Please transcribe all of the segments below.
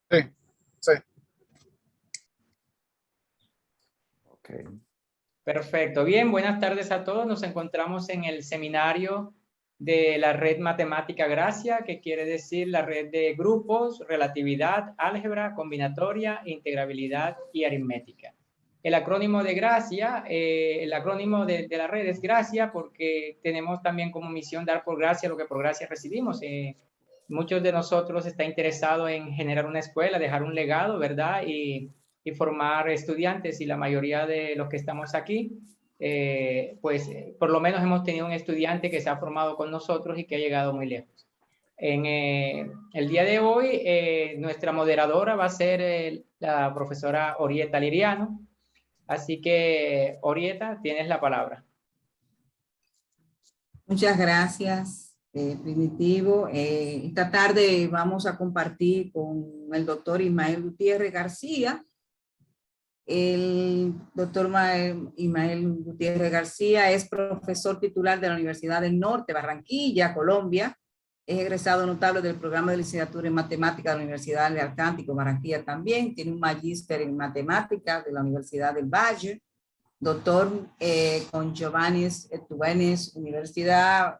Sí, sí. Okay. Perfecto. Bien, buenas tardes a todos. Nos encontramos en el seminario de la red matemática Gracia, que quiere decir la red de grupos, relatividad, álgebra, combinatoria, integrabilidad y aritmética. El acrónimo de Gracia, el acrónimo de la red es Gracia porque tenemos también como misión dar por gracia lo que por gracia recibimos. Muchos de nosotros están interesados en generar una escuela, dejar un legado, ¿verdad? Y formar estudiantes, y la mayoría de los que estamos aquí, por lo menos hemos tenido un estudiante que se ha formado con nosotros y que ha llegado muy lejos. En el día de hoy, nuestra moderadora va a ser la profesora Orieta Liriano. Así que, Orieta, tienes la palabra. Muchas gracias, Primitivo. Esta tarde vamos a compartir con el doctor Ismael Gutiérrez García. El doctor Ismael Gutiérrez García es profesor titular de la Universidad del Norte, Barranquilla, Colombia. Es egresado notable del programa de licenciatura en matemáticas de la Universidad del Atlántico, Barranquilla también. Tiene un magíster en matemáticas de la Universidad del Valle. Doctor con Giovanni Tuvenes, Universidad,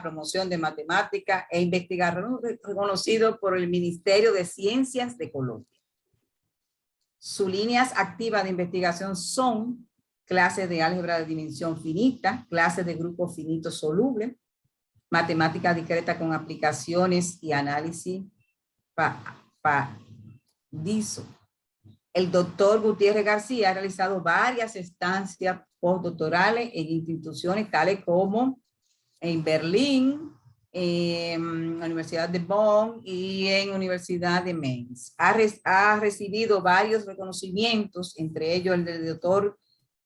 promoción de matemática e investigador reconocido por el Ministerio de Ciencias de Colombia. Sus líneas activas de investigación son clases de álgebra de dimensión finita, clases de grupo finito soluble, matemática discreta con aplicaciones y análisis PADISO. El doctor Gutiérrez García ha realizado varias estancias postdoctorales en instituciones tales como en Berlín, en la Universidad de Bonn y en la Universidad de Mainz. Ha recibido varios reconocimientos, entre ellos el del doctor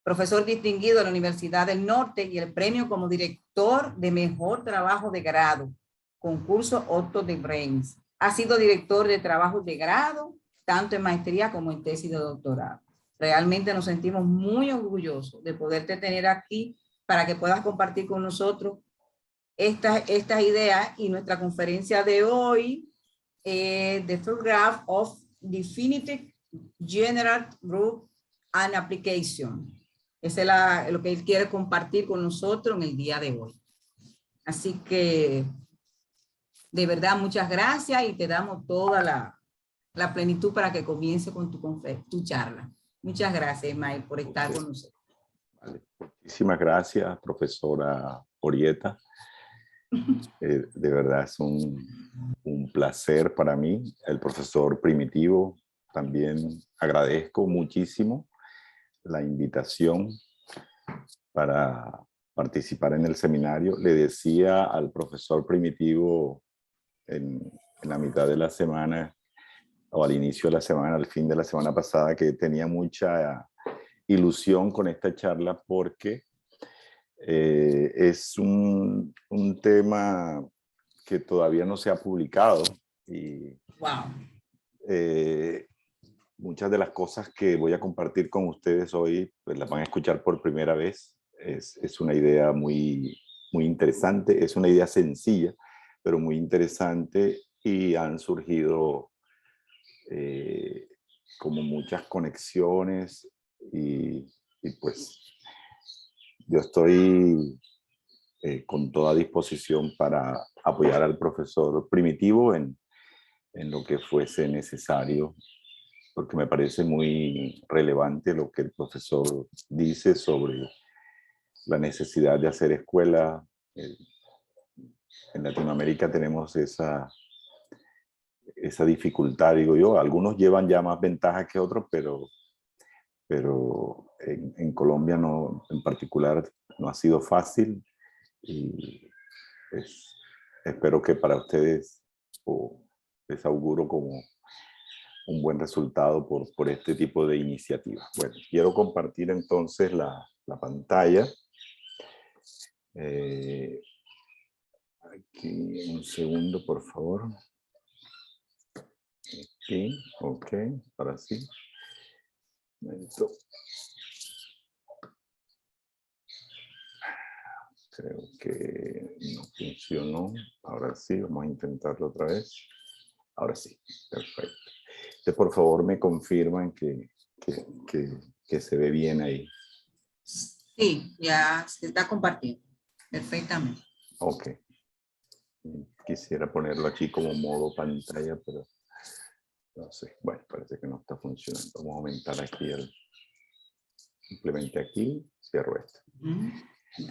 profesor distinguido de la Universidad del Norte y el premio como director de mejor trabajo de grado, concurso Otto de Brains. Ha sido director de trabajos de grado, tanto en maestría como en tesis de doctorado. Realmente nos sentimos muy orgullosos de poderte tener aquí para que puedas compartir con nosotros estas ideas y nuestra conferencia de hoy, The First Graph of Definitive General Group and Application. Ese es lo que él quiere compartir con nosotros en el día de hoy. Así que, de verdad, muchas gracias y te damos toda la plenitud para que comience con tu charla. Muchas gracias, Ismael, por estar con nosotros. Vale. Muchísimas gracias, profesora Orieta. De verdad es un placer para mí. El profesor Primitivo, también agradezco muchísimo la invitación para participar en el seminario. Le decía al profesor Primitivo en la mitad de la semana, o al inicio de la semana, al fin de la semana pasada, que tenía mucha ilusión con esta charla porque es un tema que todavía no se ha publicado y muchas de las cosas que voy a compartir con ustedes hoy pues las van a escuchar por primera vez. Es una idea muy interesante, es una idea sencilla, pero muy interesante, y han surgido como muchas conexiones y pues yo estoy con toda disposición para apoyar al profesor Primitivo en lo que fuese necesario, porque me parece muy relevante lo que el profesor dice sobre la necesidad de hacer escuela. En Latinoamérica tenemos esa dificultad, digo yo. Algunos llevan ya más ventajas que otros, pero en Colombia no, en particular no ha sido fácil, y pues, espero que para ustedes les auguro como un buen resultado por este tipo de iniciativas. Bueno, quiero compartir entonces la pantalla. Aquí un segundo, por favor. Aquí, ok, ahora sí. Momento. Creo que no funcionó. Ahora sí, vamos a intentarlo otra vez. Ahora sí, perfecto. Entonces, por favor, me confirman que se ve bien ahí. Sí, ya se está compartiendo. Perfectamente. Ok. Quisiera ponerlo aquí como modo pantalla, pero no sé. Bueno, parece que no está funcionando. Vamos a aumentar aquí simplemente aquí, cierro esto.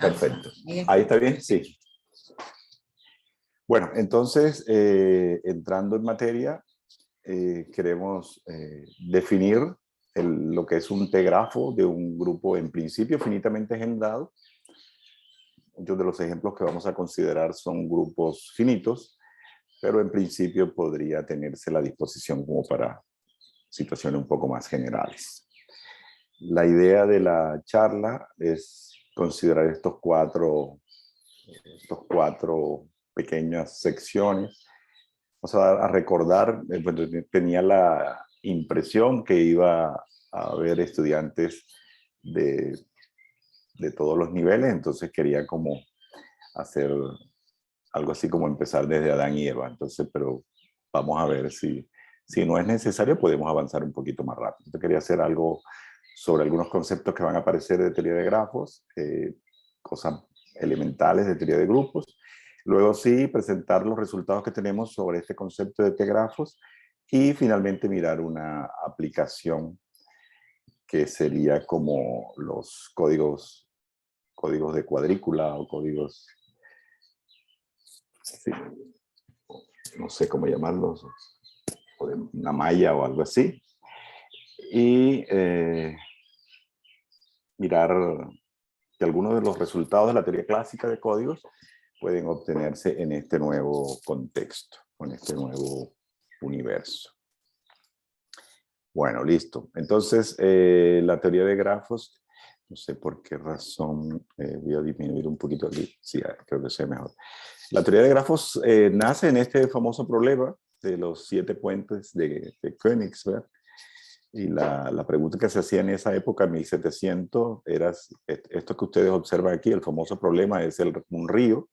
Perfecto. Ahí está bien, sí. Bueno, entonces, entrando en materia, queremos definir lo que es un T-grafo de un grupo en principio finitamente engendrado. Muchos de los ejemplos que vamos a considerar son grupos finitos, pero en principio podría tenerse la disposición como para situaciones un poco más generales. La idea de la charla es considerar estos cuatro pequeñas secciones. Vamos a recordar, tenía la impresión que iba a haber estudiantes de todos los niveles, entonces quería como hacer algo así como empezar desde Adán y Eva. Entonces, pero vamos a ver si no es necesario, podemos avanzar un poquito más rápido. Yo quería hacer algo sobre algunos conceptos que van a aparecer de teoría de grafos, cosas elementales de teoría de grupos. Luego sí, presentar los resultados que tenemos sobre este concepto de T-grafos y finalmente mirar una aplicación que sería como los códigos de cuadrícula o códigos, sí, no sé cómo llamarlos, o de una malla o algo así. Y mirar que algunos de los resultados de la teoría clásica de códigos pueden obtenerse en este nuevo contexto, en este nuevo universo. Bueno, listo. Entonces, la teoría de grafos, no sé por qué razón, voy a disminuir un poquito aquí. Sí, creo que sea mejor. La teoría de grafos nace en este famoso problema de los 7 puentes de Königsberg. Y la pregunta que se hacía en esa época, en 1700, era esto que ustedes observan aquí, el famoso problema es un río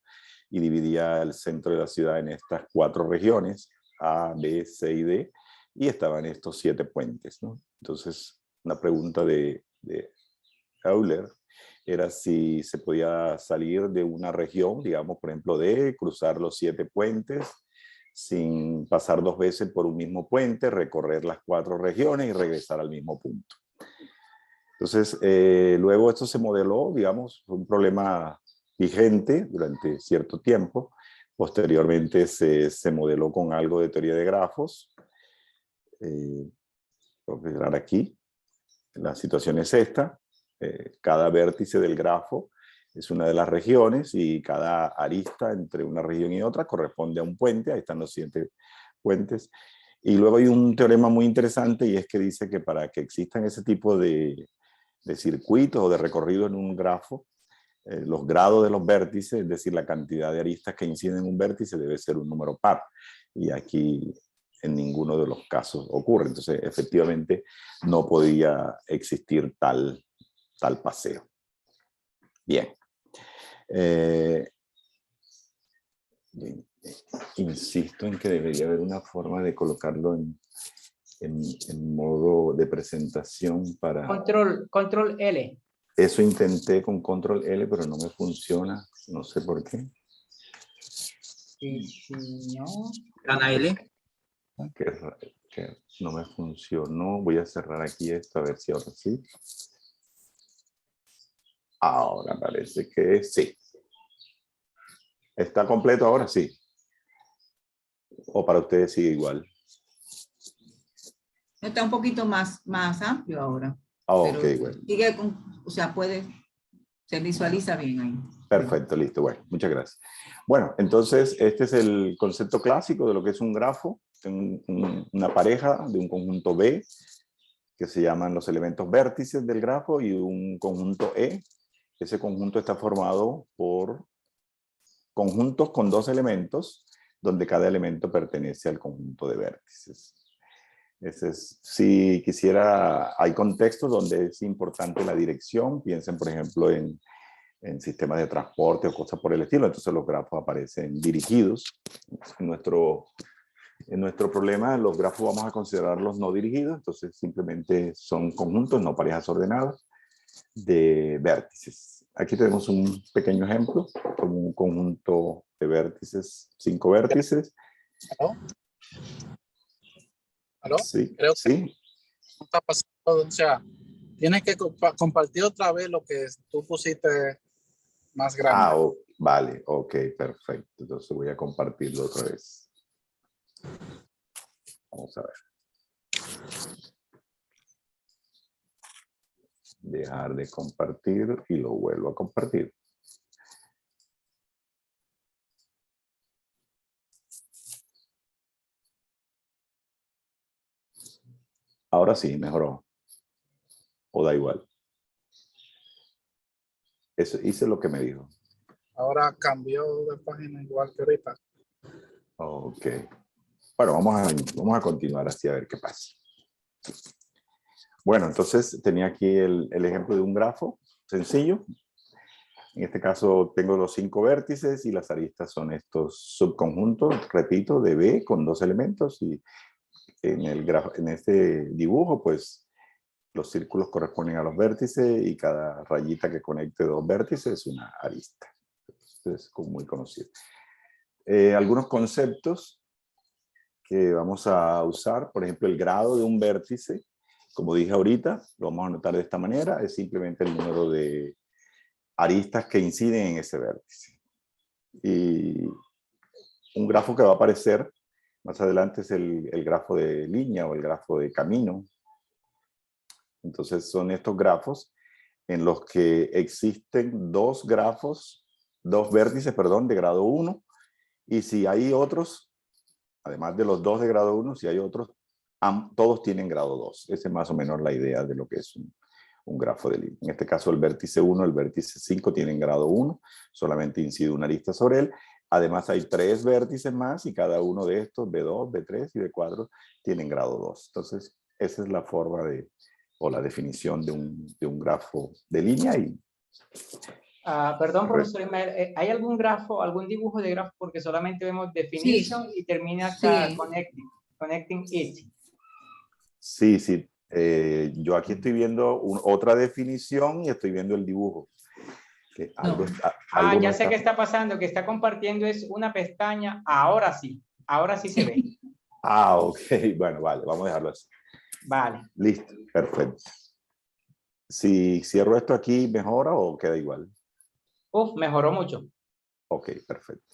y dividía el centro de la ciudad en estas 4 regiones, A, B, C y D, y estaban estos 7 puentes, ¿no? Entonces, una pregunta de Euler era si se podía salir de una región, digamos, por ejemplo, D, cruzar los 7 puentes, sin pasar 2 veces por un mismo puente, recorrer las 4 regiones y regresar al mismo punto. Entonces, luego esto se modeló, digamos, un problema vigente durante cierto tiempo. Posteriormente se modeló con algo de teoría de grafos. Voy a mirar aquí. La situación es esta. Cada vértice del grafo es una de las regiones y cada arista entre una región y otra corresponde a un puente. Ahí están los 7 puentes. Y luego hay un teorema muy interesante y es que dice que para que existan ese tipo de circuitos o de recorrido en un grafo, los grados de los vértices, es decir, la cantidad de aristas que inciden en un vértice debe ser un número par. Y aquí en ninguno de los casos ocurre. Entonces, efectivamente, no podía existir tal paseo. Bien. Insisto en que debería haber una forma de colocarlo en modo de presentación para... Control L. Eso intenté con control L, pero no me funciona. No sé por qué. Si no... Ana L. Que no me funcionó. Voy a cerrar aquí esto a ver si ahora sí. Ahora parece que sí. ¿Está completo ahora? Sí. ¿O para ustedes sigue igual? Está un poquito más amplio ahora. Ok, bueno. Sigue o sea, se visualiza bien ahí. Perfecto, listo. Bueno, muchas gracias. Bueno, entonces este es el concepto clásico de lo que es un grafo. Una pareja de un conjunto B, que se llaman los elementos vértices del grafo, y un conjunto E. Ese conjunto está formado por conjuntos con 2 elementos, donde cada elemento pertenece al conjunto de vértices. Si quisiera, hay contextos donde es importante la dirección. Piensen, por ejemplo, en sistemas de transporte o cosas por el estilo. Entonces los grafos aparecen dirigidos. En nuestro En nuestro problema, los grafos vamos a considerarlos no dirigidos, entonces simplemente son conjuntos, no parejas ordenadas, de vértices. Aquí tenemos un pequeño ejemplo, como un conjunto de vértices, 5 vértices. ¿Aló? ¿Aló? Sí, Creo que sí. no está pasando. O sea, tienes que compartir otra vez lo que tú pusiste más grande. Ah, vale, ok, perfecto. Entonces voy a compartirlo otra vez. Vamos a ver. Dejar de compartir y lo vuelvo a compartir. Ahora sí, mejoró. O da igual. Eso, hice lo que me dijo. Ahora cambió de página igual que ahorita. Ok. Bueno, vamos a continuar así a ver qué pasa. Bueno, entonces tenía aquí el ejemplo de un grafo sencillo. En este caso tengo los 5 vértices y las aristas son estos subconjuntos, repito, de B con 2 elementos. Y en este dibujo, pues, los círculos corresponden a los vértices y cada rayita que conecte 2 vértices es una arista. Es muy conocido. Algunos conceptos que vamos a usar, por ejemplo, el grado de un vértice, como dije ahorita, lo vamos a anotar de esta manera, es simplemente el número de aristas que inciden en ese vértice. Y un grafo que va a aparecer más adelante es el grafo de línea o el grafo de camino. Entonces son estos grafos en los que existen dos vértices, perdón, de grado 1, y si hay otros, además de los 2 de grado 1, si hay otros, todos tienen grado 2. Esa es más o menos la idea de lo que es un grafo de línea. En este caso, el vértice 1, el vértice 5 tienen grado 1, solamente incide una arista sobre él. Además, hay 3 vértices más y cada uno de estos, B2, B3 y B4, tienen grado 2. Entonces, esa es la forma o la definición de un grafo de línea. Perdón, profesor Ismael, ¿hay algún grafo, algún dibujo de grafo? Porque solamente vemos definition y termina hasta connecting it. Sí, sí. Yo aquí estoy viendo otra definición y estoy viendo el dibujo. Ya sé qué está pasando, que está compartiendo es una pestaña. Ahora sí se ve. Ok, bueno, vale, vamos a dejarlo así. Vale. Listo, perfecto. Si cierro esto aquí, ¿mejora o queda igual? Mejoró mucho. Ok, perfecto.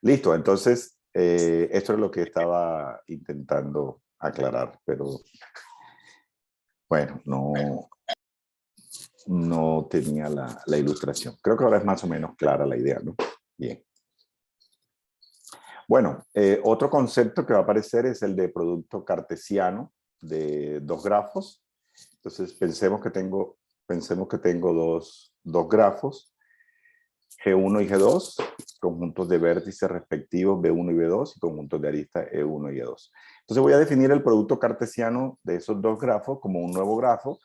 Listo, entonces, esto es lo que estaba intentando aclarar, pero bueno, no tenía la ilustración. Creo que ahora es más o menos clara la idea, ¿no? Bien. Bueno, otro concepto que va a aparecer es el de producto cartesiano de 2 grafos. Entonces, pensemos que tengo dos grafos, G1 y G2, conjuntos de vértices respectivos B1 y B2 y conjuntos de aristas E1 y E2. Entonces voy a definir el producto cartesiano de esos 2 grafos como un nuevo grafo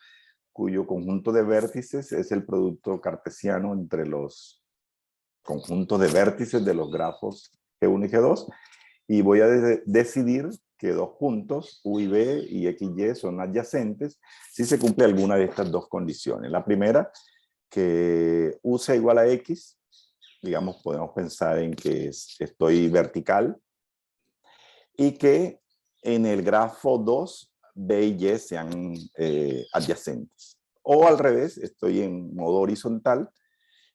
cuyo conjunto de vértices es el producto cartesiano entre los conjuntos de vértices de los grafos G1 y G2, y voy a decidir que 2 puntos, U y B y X y Y, son adyacentes si se cumple alguna de estas 2 condiciones. La primera, que U sea igual a X, digamos, podemos pensar en que estoy vertical, y que en el grafo 2, B y Y sean adyacentes. O al revés, estoy en modo horizontal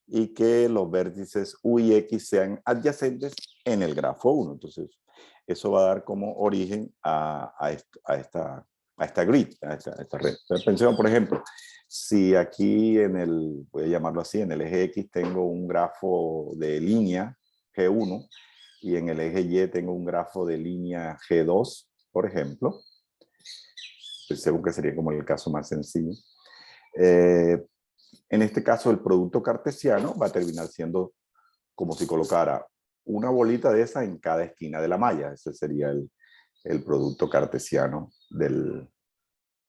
y que los vértices U y X sean adyacentes en el grafo 1. Entonces, eso va a dar como origen a esta grid, a esta red. Entonces, pensemos, por ejemplo, si aquí voy a llamarlo así, en el eje X tengo un grafo de línea G1 y en el eje Y tengo un grafo de línea G2, por ejemplo. Según que sería como el caso más sencillo. En este caso, el producto cartesiano va a terminar siendo como si colocara una bolita de esa en cada esquina de la malla. Ese sería el producto cartesiano de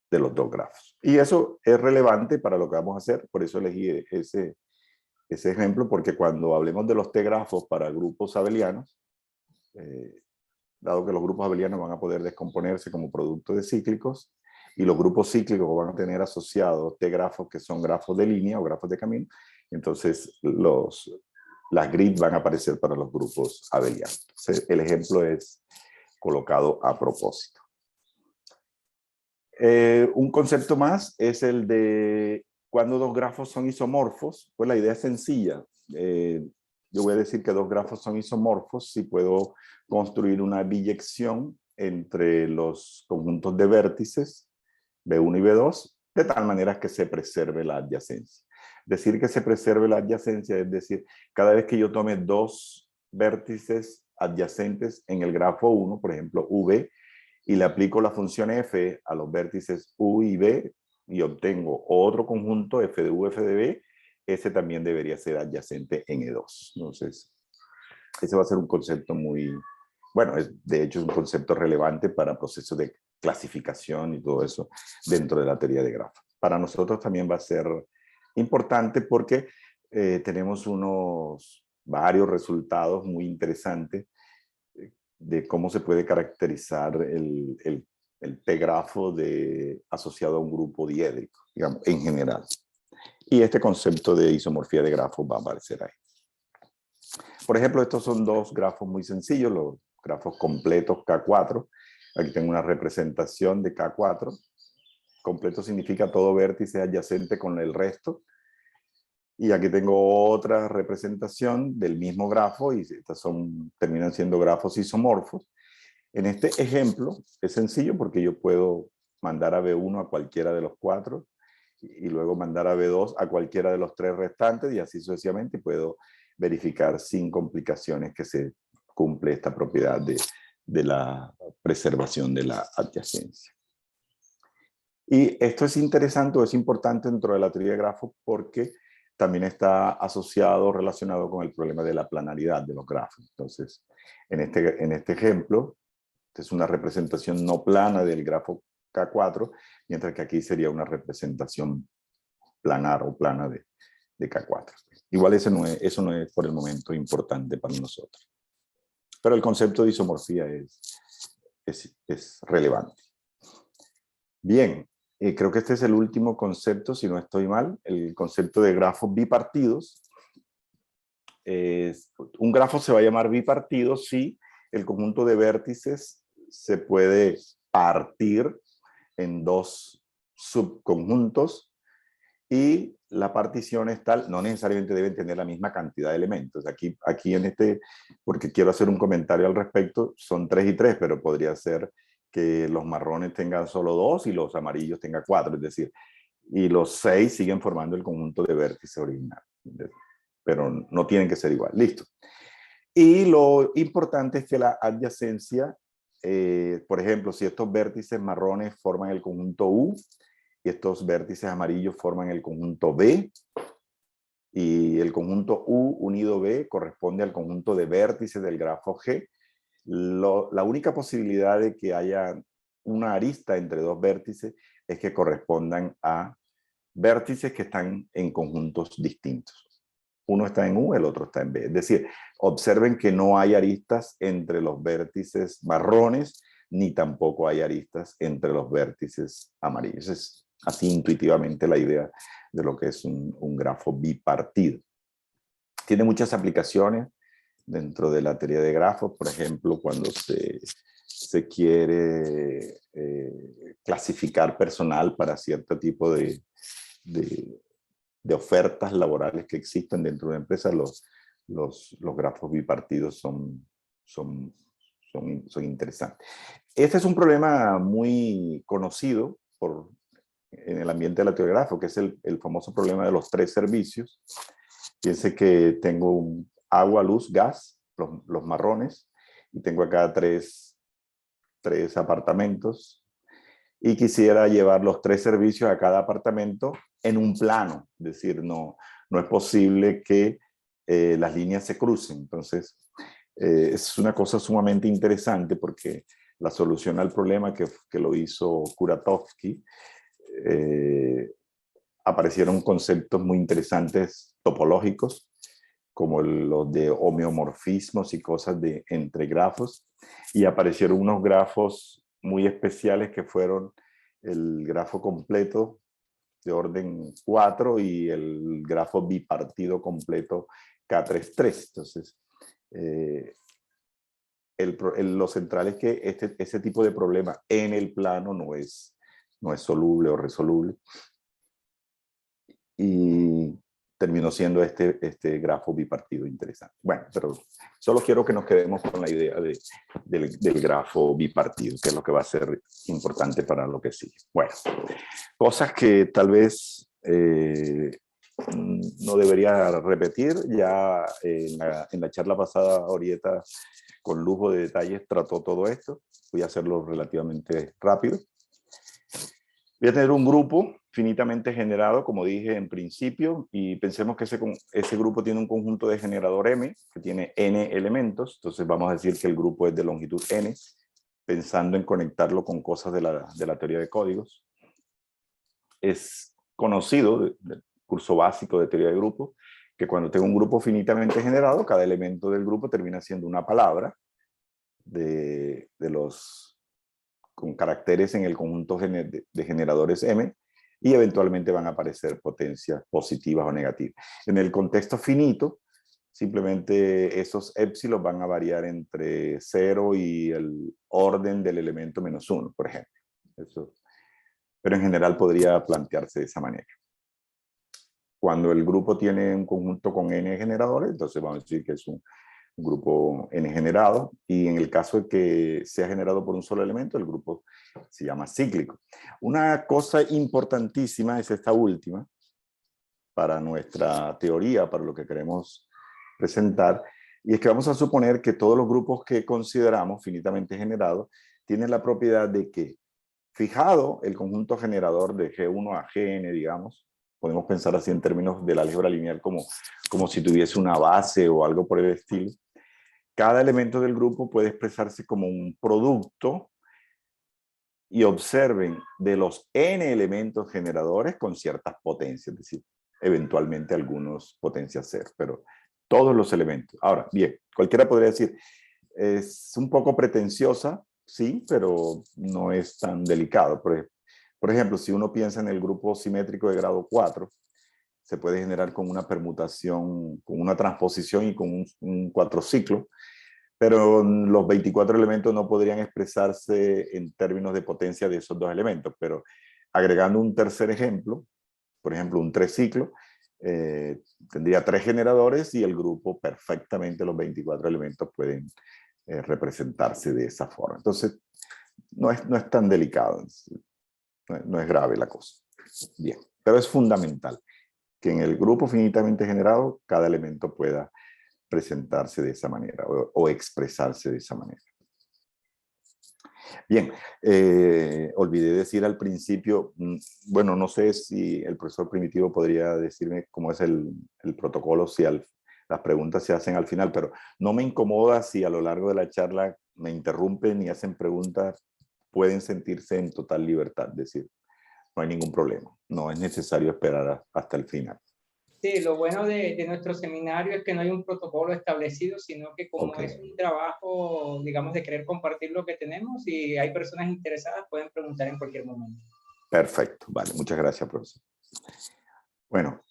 los 2 grafos. Y eso es relevante para lo que vamos a hacer. Por eso elegí ese ejemplo, porque cuando hablemos de los T-grafos para grupos abelianos, dado que los grupos abelianos van a poder descomponerse como producto de cíclicos, y los grupos cíclicos van a tener asociados T-grafos que son grafos de línea o grafos de camino, entonces las grid van a aparecer para los grupos abelianos. Entonces, el ejemplo es colocado a propósito. Un concepto más es el de cuando dos grafos son isomorfos. Pues la idea es sencilla. Yo voy a decir que dos grafos son isomorfos si puedo construir una biyección entre los conjuntos de vértices B1 y B2, de tal manera que se preserve la adyacencia. Decir que se preserve la adyacencia es decir, cada vez que yo tome dos vértices adyacentes en el grafo 1, por ejemplo, V, y le aplico la función f a los vértices u y b, y obtengo otro conjunto f de u, f de b, ese también debería ser adyacente en E2. Entonces, ese va a ser un concepto muy, bueno, de hecho es un concepto relevante para procesos de clasificación y todo eso dentro de la teoría de grafos. Para nosotros también va a ser importante porque tenemos varios resultados muy interesantes de cómo se puede caracterizar el T-grafo asociado a un grupo diédrico, digamos, en general. Y este concepto de isomorfía de grafos va a aparecer ahí. Por ejemplo, estos son dos grafos muy sencillos, los grafos completos K4. Aquí tengo una representación de K4. Completo significa todo vértice adyacente con el resto. Y aquí tengo otra representación del mismo grafo, y estas terminan siendo grafos isomorfos. En este ejemplo es sencillo porque yo puedo mandar a B1 a cualquiera de los 4 y luego mandar a B2 a cualquiera de los 3 restantes, y así sucesivamente, y puedo verificar sin complicaciones que se cumple esta propiedad de la preservación de la adyacencia. Y esto es interesante o es importante dentro de la teoría de grafos porque también está asociado, relacionado con el problema de la planaridad de los grafos. Entonces, en este ejemplo, es una representación no plana del grafo K4, mientras que aquí sería una representación planar o plana de K4. Igual eso no es por el momento importante para nosotros. Pero el concepto de isomorfía es relevante. Bien, creo que este es el último concepto, si no estoy mal, el concepto de grafos bipartidos. Un grafo se va a llamar bipartido si el conjunto de vértices se puede partir en dos subconjuntos y la partición es tal, no necesariamente deben tener la misma cantidad de elementos. Aquí porque quiero hacer un comentario al respecto, son 3 y 3, pero podría ser que los marrones tengan solo 2 y los amarillos tengan 4, es decir, y los 6 siguen formando el conjunto de vértices original, pero no tienen que ser igual. Listo. Y lo importante es que la adyacencia, por ejemplo, si estos vértices marrones forman el conjunto U y estos vértices amarillos forman el conjunto B, y el conjunto U unido B corresponde al conjunto de vértices del grafo G, la única posibilidad de que haya una arista entre dos vértices es que correspondan a vértices que están en conjuntos distintos. Uno está en U, el otro está en B. Es decir, observen que no hay aristas entre los vértices marrones, ni tampoco hay aristas entre los vértices amarillos. Es así intuitivamente la idea de lo que es un grafo bipartido. Tiene muchas aplicaciones dentro de la teoría de grafos, por ejemplo, cuando se quiere clasificar personal para cierto tipo de ofertas laborales que existen dentro de una empresa, los grafos bipartidos son interesantes. Este es un problema muy conocido en el ambiente de la teoría de grafos, que es el famoso problema de los 3 servicios. Piense que tengo agua, luz, gas, los marrones, y tengo acá tres apartamentos, y quisiera llevar los 3 servicios a cada apartamento en un plano, es decir, no es posible que las líneas se crucen. Entonces, es una cosa sumamente interesante porque la solución al problema que lo hizo Kuratowski, aparecieron conceptos muy interesantes topológicos, como los de homeomorfismos y cosas de entre grafos, y aparecieron unos grafos muy especiales que fueron el grafo completo de orden 4 y el grafo bipartido completo K33. Entonces, lo central es que ese tipo de problema en el plano no es soluble o resoluble. Y terminó siendo este grafo bipartido interesante. Bueno, pero solo quiero que nos quedemos con la idea del grafo bipartido, que es lo que va a ser importante para lo que sigue. Bueno, cosas que tal vez no debería repetir. Ya en la charla pasada, Orieta, con lujo de detalles, trató todo esto. Voy a hacerlo relativamente rápido. Voy a tener un grupo finitamente generado, como dije en principio, y pensemos que ese grupo tiene un conjunto de generador M, que tiene n elementos. Entonces vamos a decir que el grupo es de longitud n, pensando en conectarlo con cosas de la teoría de códigos. Es conocido del curso básico de teoría de grupos, que cuando tengo un grupo finitamente generado, cada elemento del grupo termina siendo una palabra con caracteres en el conjunto de generadores M, y eventualmente van a aparecer potencias positivas o negativas. En el contexto finito, simplemente esos épsilos van a variar entre 0 y el orden del elemento -1, por ejemplo. Pero en general podría plantearse de esa manera. Cuando el grupo tiene un conjunto con n generadores, entonces vamos a decir que es un grupo n generado, y en el caso de que sea generado por un solo elemento, el grupo se llama cíclico. Una cosa importantísima es esta última, para nuestra teoría, para lo que queremos presentar, y es que vamos a suponer que todos los grupos que consideramos finitamente generados tienen la propiedad de que, fijado el conjunto generador de G1 a Gn, digamos, podemos pensar así en términos del álgebra lineal como si tuviese una base o algo por el estilo. Cada elemento del grupo puede expresarse como un producto, y observen, de los n elementos generadores con ciertas potencias, es decir, eventualmente algunos potencias 0, pero todos los elementos. Ahora, bien, cualquiera podría decir, es un poco pretenciosa, sí, pero no es tan delicado. Por ejemplo, si uno piensa en el grupo simétrico de grado 4, se puede generar con una permutación, con una transposición y con un 4 ciclo, pero los 24 elementos no podrían expresarse en términos de potencia de esos dos elementos. Pero agregando un tercer ejemplo, por ejemplo, un 3 ciclo, tendría 3 generadores y el grupo perfectamente, los 24 elementos pueden representarse de esa forma. Entonces, no es tan delicado, no es grave la cosa. Bien, pero es fundamental que en el grupo finitamente generado cada elemento pueda presentarse de esa manera o expresarse de esa manera. Bien, olvidé decir al principio, bueno, no sé si el profesor Primitivo podría decirme cómo es el protocolo, si las preguntas se hacen al final, pero no me incomoda si a lo largo de la charla me interrumpen y hacen preguntas, pueden sentirse en total libertad, es decir, no hay ningún problema, no es necesario esperar hasta el final. Sí, lo bueno de nuestro seminario es que no hay un protocolo establecido, sino que como es un trabajo, digamos, de querer compartir lo que tenemos, y hay personas interesadas, pueden preguntar en cualquier momento. Perfecto, vale, muchas gracias, profesor. Bueno,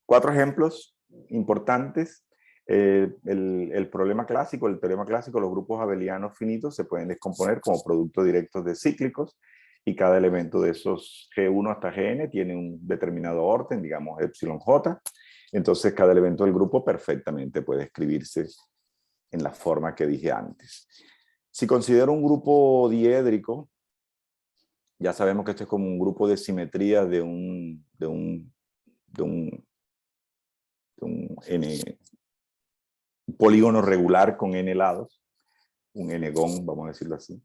4 ejemplos importantes. El problema clásico, el teorema clásico, los grupos abelianos finitos se pueden descomponer como productos directos de cíclicos, y cada elemento de esos G1 hasta Gn tiene un determinado orden, digamos epsilon J. Entonces cada elemento del grupo perfectamente puede escribirse en la forma que dije antes. Si considero un grupo diédrico, ya sabemos que esto es como un grupo de simetría de un polígono regular con n lados, un n-gon, vamos a decirlo así.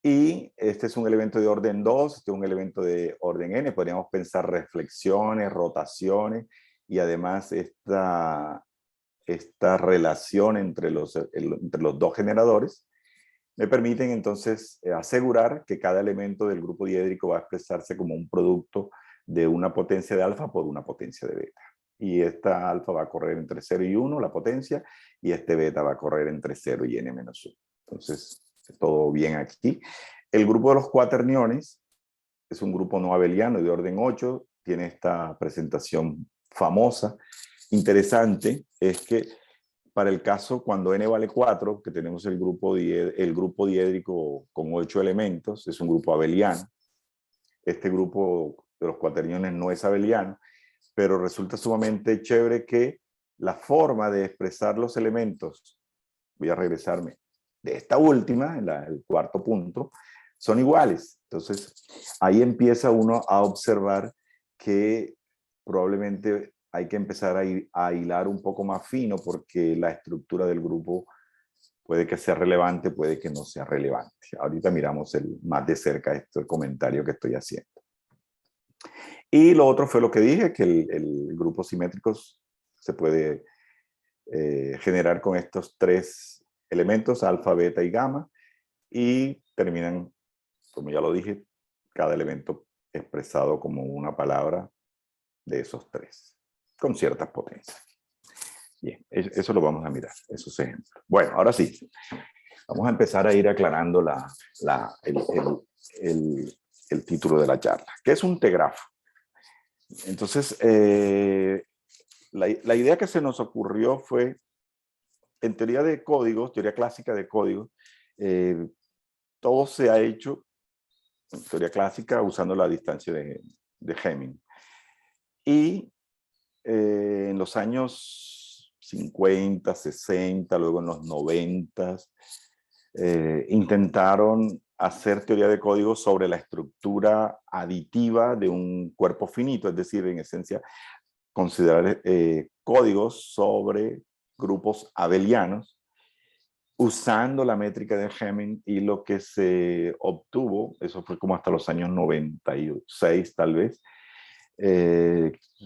Y este es un elemento de orden 2, este es un elemento de orden n. Podríamos pensar reflexiones, rotaciones, y además esta relación entre los dos generadores me permiten entonces asegurar que cada elemento del grupo diédrico va a expresarse como un producto de una potencia de alfa por una potencia de beta. y esta alfa va a correr entre 0 y 1, la potencia, y este beta va a correr entre 0 y n-1. Entonces, todo bien aquí. El grupo de los cuaterniones es un grupo no abeliano de orden 8, tiene esta presentación famosa. Interesante es que para el caso cuando n vale 4, que tenemos el grupo diédrico con 8 elementos, es un grupo abeliano. Este grupo de los cuaterniones no es abeliano, pero resulta sumamente chévere que la forma de expresar los elementos, voy a regresarme de esta última, el cuarto punto, son iguales. Entonces, ahí empieza uno a observar que probablemente hay que empezar a hilar un poco más fino porque la estructura del grupo puede que sea relevante, puede que no sea relevante. Ahorita miramos más de cerca el comentario que estoy haciendo. Y lo otro fue lo que dije, que el grupo simétrico se puede generar con estos 3 elementos, alfa, beta y gamma, y terminan, como ya lo dije, cada elemento expresado como una palabra de esos 3, con ciertas potencias. Bien, eso lo vamos a mirar, esos ejemplos. Bueno, ahora sí, vamos a empezar a ir aclarando el título de la charla. ¿Qué es un tegrafo? Entonces, la idea que se nos ocurrió fue, en teoría de códigos, teoría clásica de códigos, todo se ha hecho en teoría clásica usando la distancia de Hamming. Y en los años 50, 60, luego en los 90, intentaron hacer teoría de códigos sobre la estructura aditiva de un cuerpo finito, es decir, en esencia, considerar códigos sobre grupos abelianos, usando la métrica de Hamming, y lo que se obtuvo, eso fue como hasta los años 96 tal vez,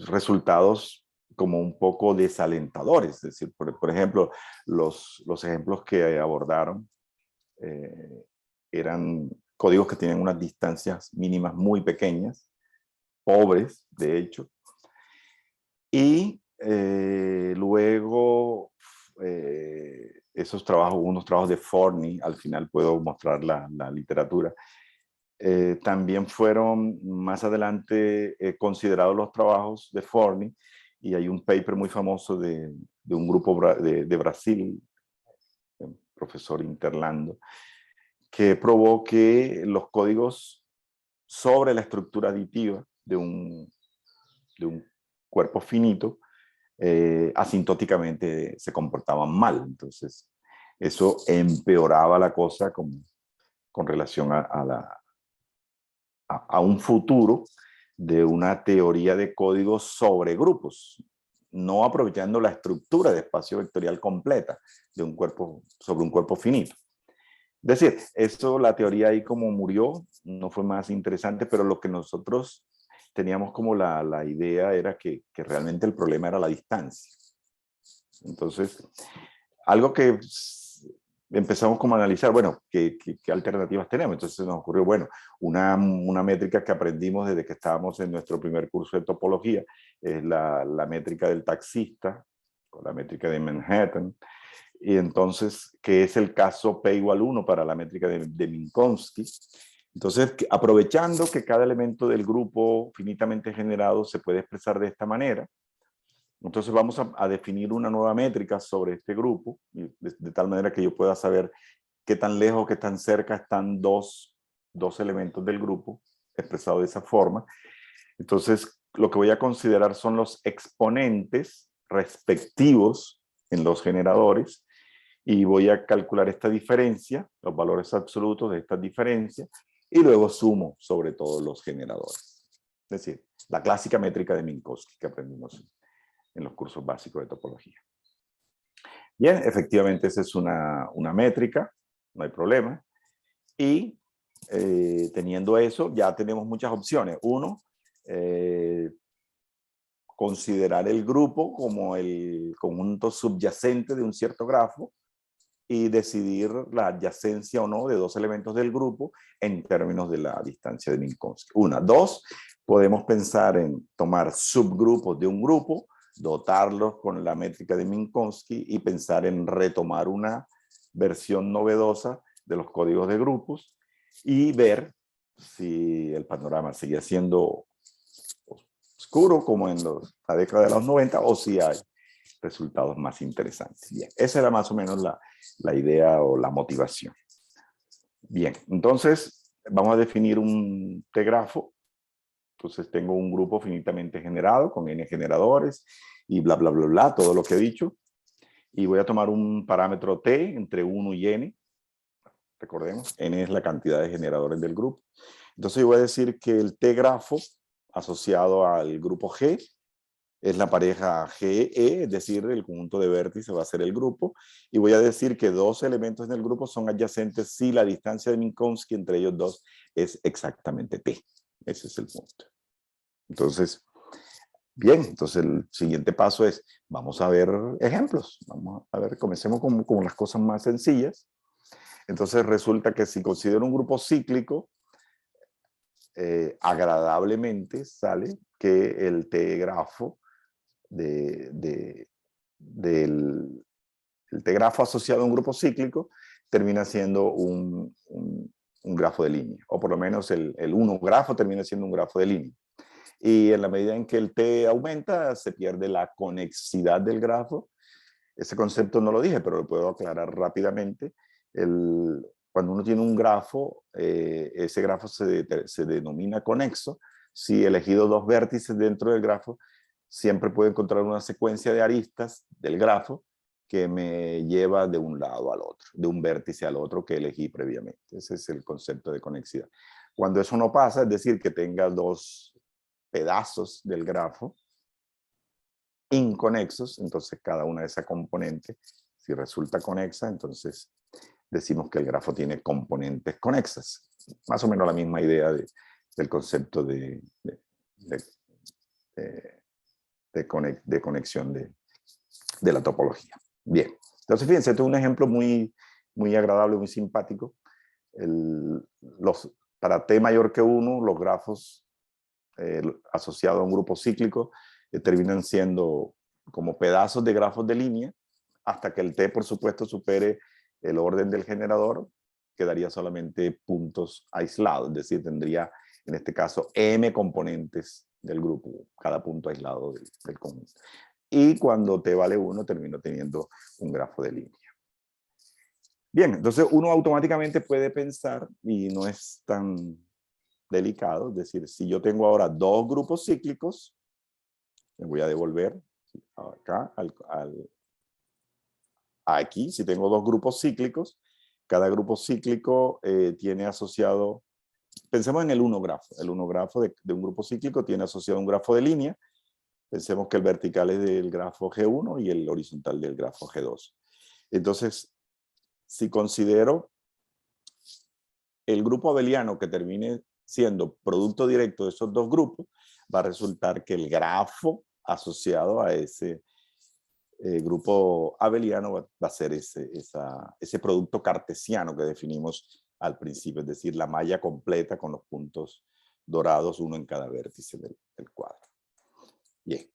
resultados como un poco desalentadores. Es decir, por ejemplo, los ejemplos que abordaron eran códigos que tienen unas distancias mínimas muy pequeñas, pobres, de hecho, y luego esos trabajos, unos trabajos de Forney, al final puedo mostrar la literatura, también fueron más adelante considerados los trabajos de Forney, y hay un paper muy famoso de un grupo de Brasil, el profesor Interlando, que probó que los códigos sobre la estructura aditiva de un cuerpo finito asintóticamente se comportaban mal. Entonces, eso empeoraba la cosa con relación a un futuro de una teoría de códigos sobre grupos, no aprovechando la estructura de espacio vectorial completa de un cuerpo, sobre un cuerpo finito. Es decir, esto, la teoría ahí como murió, no fue más interesante, pero lo que nosotros teníamos como la idea era que realmente el problema era la distancia. Entonces, algo que empezamos como a analizar, bueno, ¿qué alternativas tenemos? Entonces nos ocurrió, bueno, una métrica que aprendimos desde que estábamos en nuestro primer curso de topología, es la métrica del taxista, o la métrica de Manhattan, y entonces, que es el caso P igual 1 para la métrica de Minkowski. Entonces, aprovechando que cada elemento del grupo finitamente generado se puede expresar de esta manera, entonces vamos a definir una nueva métrica sobre este grupo, de tal manera que yo pueda saber qué tan lejos, qué tan cerca están dos elementos del grupo, expresados de esa forma. Entonces, lo que voy a considerar son los exponentes respectivos en los generadores, y voy a calcular esta diferencia, los valores absolutos de esta diferencia, y luego sumo sobre todos los generadores. Es decir, la clásica métrica de Minkowski que aprendimos en los cursos básicos de topología. Bien, efectivamente esa es una métrica, no hay problema. Y teniendo eso, ya tenemos muchas opciones. Uno, considerar el grupo como el conjunto subyacente de un cierto grafo y decidir la adyacencia o no de dos elementos del grupo en términos de la distancia de Minkowski. Una. Dos, podemos pensar en tomar subgrupos de un grupo, dotarlos con la métrica de Minkowski y pensar en retomar una versión novedosa de los códigos de grupos y ver si el panorama sigue siendo oscuro como en la década de los 90 o si hay resultados más interesantes. Bien, esa era más o menos la idea o la motivación. Bien, entonces vamos a definir un T-grafo. Entonces tengo un grupo finitamente generado con n generadores y bla, bla, bla, bla, todo lo que he dicho. Y voy a tomar un parámetro T entre 1 y n. Recordemos, n es la cantidad de generadores del grupo. Entonces yo voy a decir que el T-grafo asociado al grupo G es la pareja GE, es decir, el conjunto de vértices va a ser el grupo. Y voy a decir que dos elementos en el grupo son adyacentes si la distancia de Minkowski entre ellos dos es exactamente T. Ese es el punto. Entonces, bien, entonces el siguiente paso es, vamos a ver ejemplos. Vamos a ver, comencemos con las cosas más sencillas. Entonces resulta que si considero un grupo cíclico, agradablemente sale que el T-grafo del T-grafo asociado a un grupo cíclico termina siendo un grafo de línea, o por lo menos el 1-grafo termina siendo un grafo de línea. Y en la medida en que el T aumenta, se pierde la conexidad del grafo. Ese concepto no lo dije, pero lo puedo aclarar rápidamente. Cuando uno tiene un grafo, ese grafo se denomina conexo. Si he elegido dos vértices dentro del grafo, siempre puedo encontrar una secuencia de aristas del grafo que me lleva de un lado al otro, de un vértice al otro que elegí previamente. Ese es el concepto de conexidad. Cuando eso no pasa, es decir, que tenga dos pedazos del grafo inconexos, entonces cada una de esas componentes, si resulta conexa, entonces decimos que el grafo tiene componentes conexas. Más o menos la misma idea del concepto de conexión de la topología. Bien, entonces fíjense, este es un ejemplo muy, muy agradable, muy simpático. Para T mayor que 1, los grafos asociados a un grupo cíclico terminan siendo como pedazos de grafos de línea, hasta que el T, por supuesto, supere el orden del generador, quedaría solamente puntos aislados, es decir, tendría en este caso m componentes del grupo, cada punto aislado del conjunto. Y cuando T vale 1, termino teniendo un grafo de línea. Bien, entonces uno automáticamente puede pensar, y no es tan delicado, es decir, si yo tengo ahora dos grupos cíclicos, me voy a devolver acá, aquí, si tengo dos grupos cíclicos, cada grupo cíclico tiene asociado, pensemos en el 1-grafo. El 1-grafo de un grupo cíclico tiene asociado un grafo de línea. Pensemos que el vertical es del grafo G1 y el horizontal del grafo G2. Entonces, si considero el grupo abeliano que termine siendo producto directo de esos dos grupos, va a resultar que el grafo asociado a ese grupo abeliano va a ser ese producto cartesiano que definimos al principio, es decir, la malla completa con los puntos dorados, uno en cada vértice del cuadro. Bien.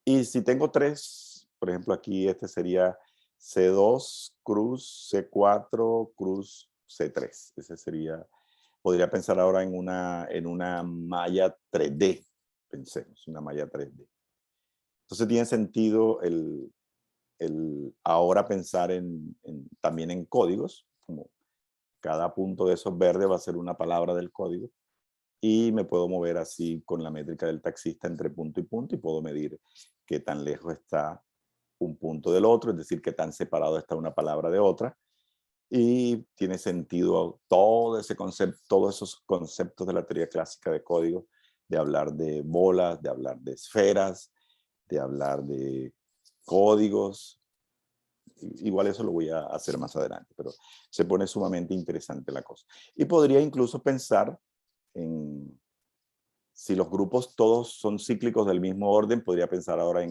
Y si tengo tres, por ejemplo, aquí este sería C2, cruz, C4, cruz, C3. Ese sería, podría pensar ahora en una malla 3D. Pensemos, una malla 3D. Entonces tiene sentido ahora pensar también en códigos, como cada punto de esos verdes va a ser una palabra del código, y me puedo mover así con la métrica del taxista entre punto y punto, y puedo medir qué tan lejos está un punto del otro, es decir, qué tan separado está una palabra de otra, y tiene sentido todo ese concepto, todos esos conceptos de la teoría clásica de código, de hablar de bolas, de hablar de esferas, de hablar de códigos. Igual eso lo voy a hacer más adelante, pero se pone sumamente interesante la cosa. Y podría incluso pensar en, si los grupos todos son cíclicos del mismo orden, podría pensar ahora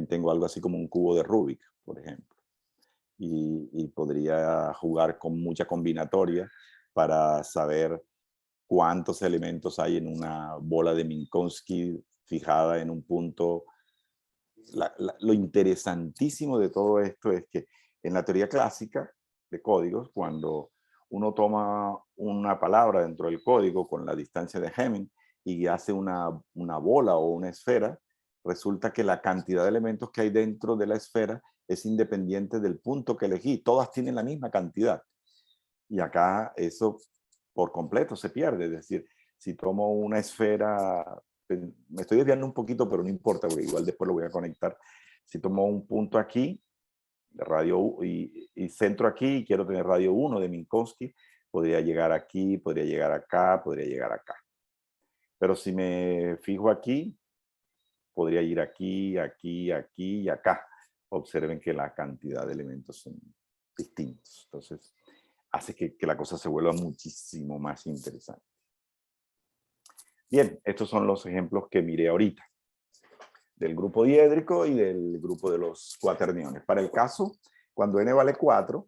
tengo algo así como un cubo de Rubik, por ejemplo. Y podría jugar con mucha combinatoria para saber cuántos elementos hay en una bola de Minkowski fijada en un punto. Lo interesantísimo de todo esto es que en la teoría clásica de códigos, cuando uno toma una palabra dentro del código con la distancia de Hamming y hace una bola o una esfera, resulta que la cantidad de elementos que hay dentro de la esfera es independiente del punto que elegí. Todas tienen la misma cantidad. Y acá eso por completo se pierde. Es decir, si tomo una esfera, me estoy desviando un poquito, pero no importa, porque igual después lo voy a conectar. Si tomo un punto aquí, de radio y centro aquí, y quiero tener radio 1 de Minkowski, podría llegar aquí, podría llegar acá, podría llegar acá. Pero si me fijo aquí, podría ir aquí, aquí, aquí y acá. Observen que la cantidad de elementos son distintos. Entonces, hace que la cosa se vuelva muchísimo más interesante. Bien, estos son los ejemplos que miré ahorita, del grupo diédrico y del grupo de los cuaterniones. Para el caso, cuando n vale 4,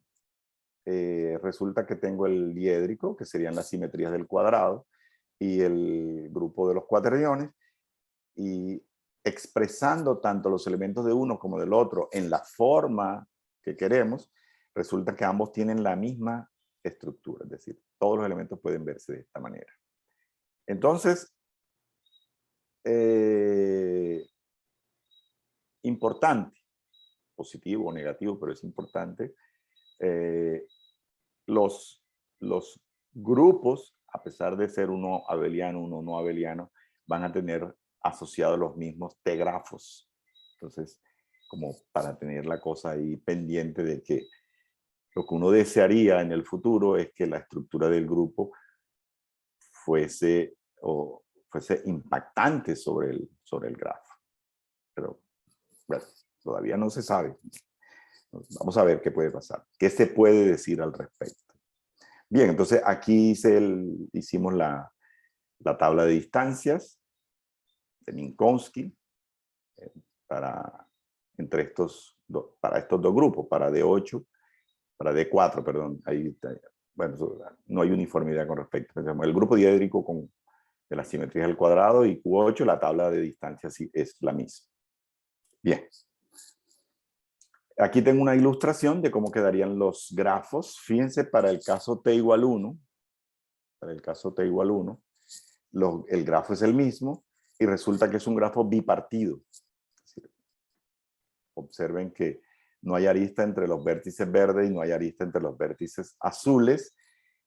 resulta que tengo el diédrico, que serían las simetrías del cuadrado, y el grupo de los cuaterniones, y expresando tanto los elementos de uno como del otro en la forma que queremos, resulta que ambos tienen la misma estructura, es decir, todos los elementos pueden verse de esta manera. Entonces, importante, positivo o negativo, pero es importante, los grupos, a pesar de ser uno abeliano, uno no abeliano, van a tener asociados los mismos t-grafos. Entonces, como para tener la cosa ahí pendiente de que lo que uno desearía en el futuro es que la estructura del grupo fuese impactante sobre el grafo. Pero, bueno, todavía no se sabe. Vamos a ver qué puede pasar. ¿Qué se puede decir al respecto? Bien, entonces aquí hicimos la tabla de distancias de Minkowski para estos dos grupos, para D8, para D4, perdón. Ahí, bueno, no hay uniformidad con respecto. El grupo diédrico de las simetrías del cuadrado y Q8, la tabla de distancias sí es la misma. Bien. Aquí tengo una ilustración de cómo quedarían los grafos. Fíjense, para el caso t igual 1, el grafo es el mismo y resulta que es un grafo bipartido. Observen que no hay arista entre los vértices verdes y no hay arista entre los vértices azules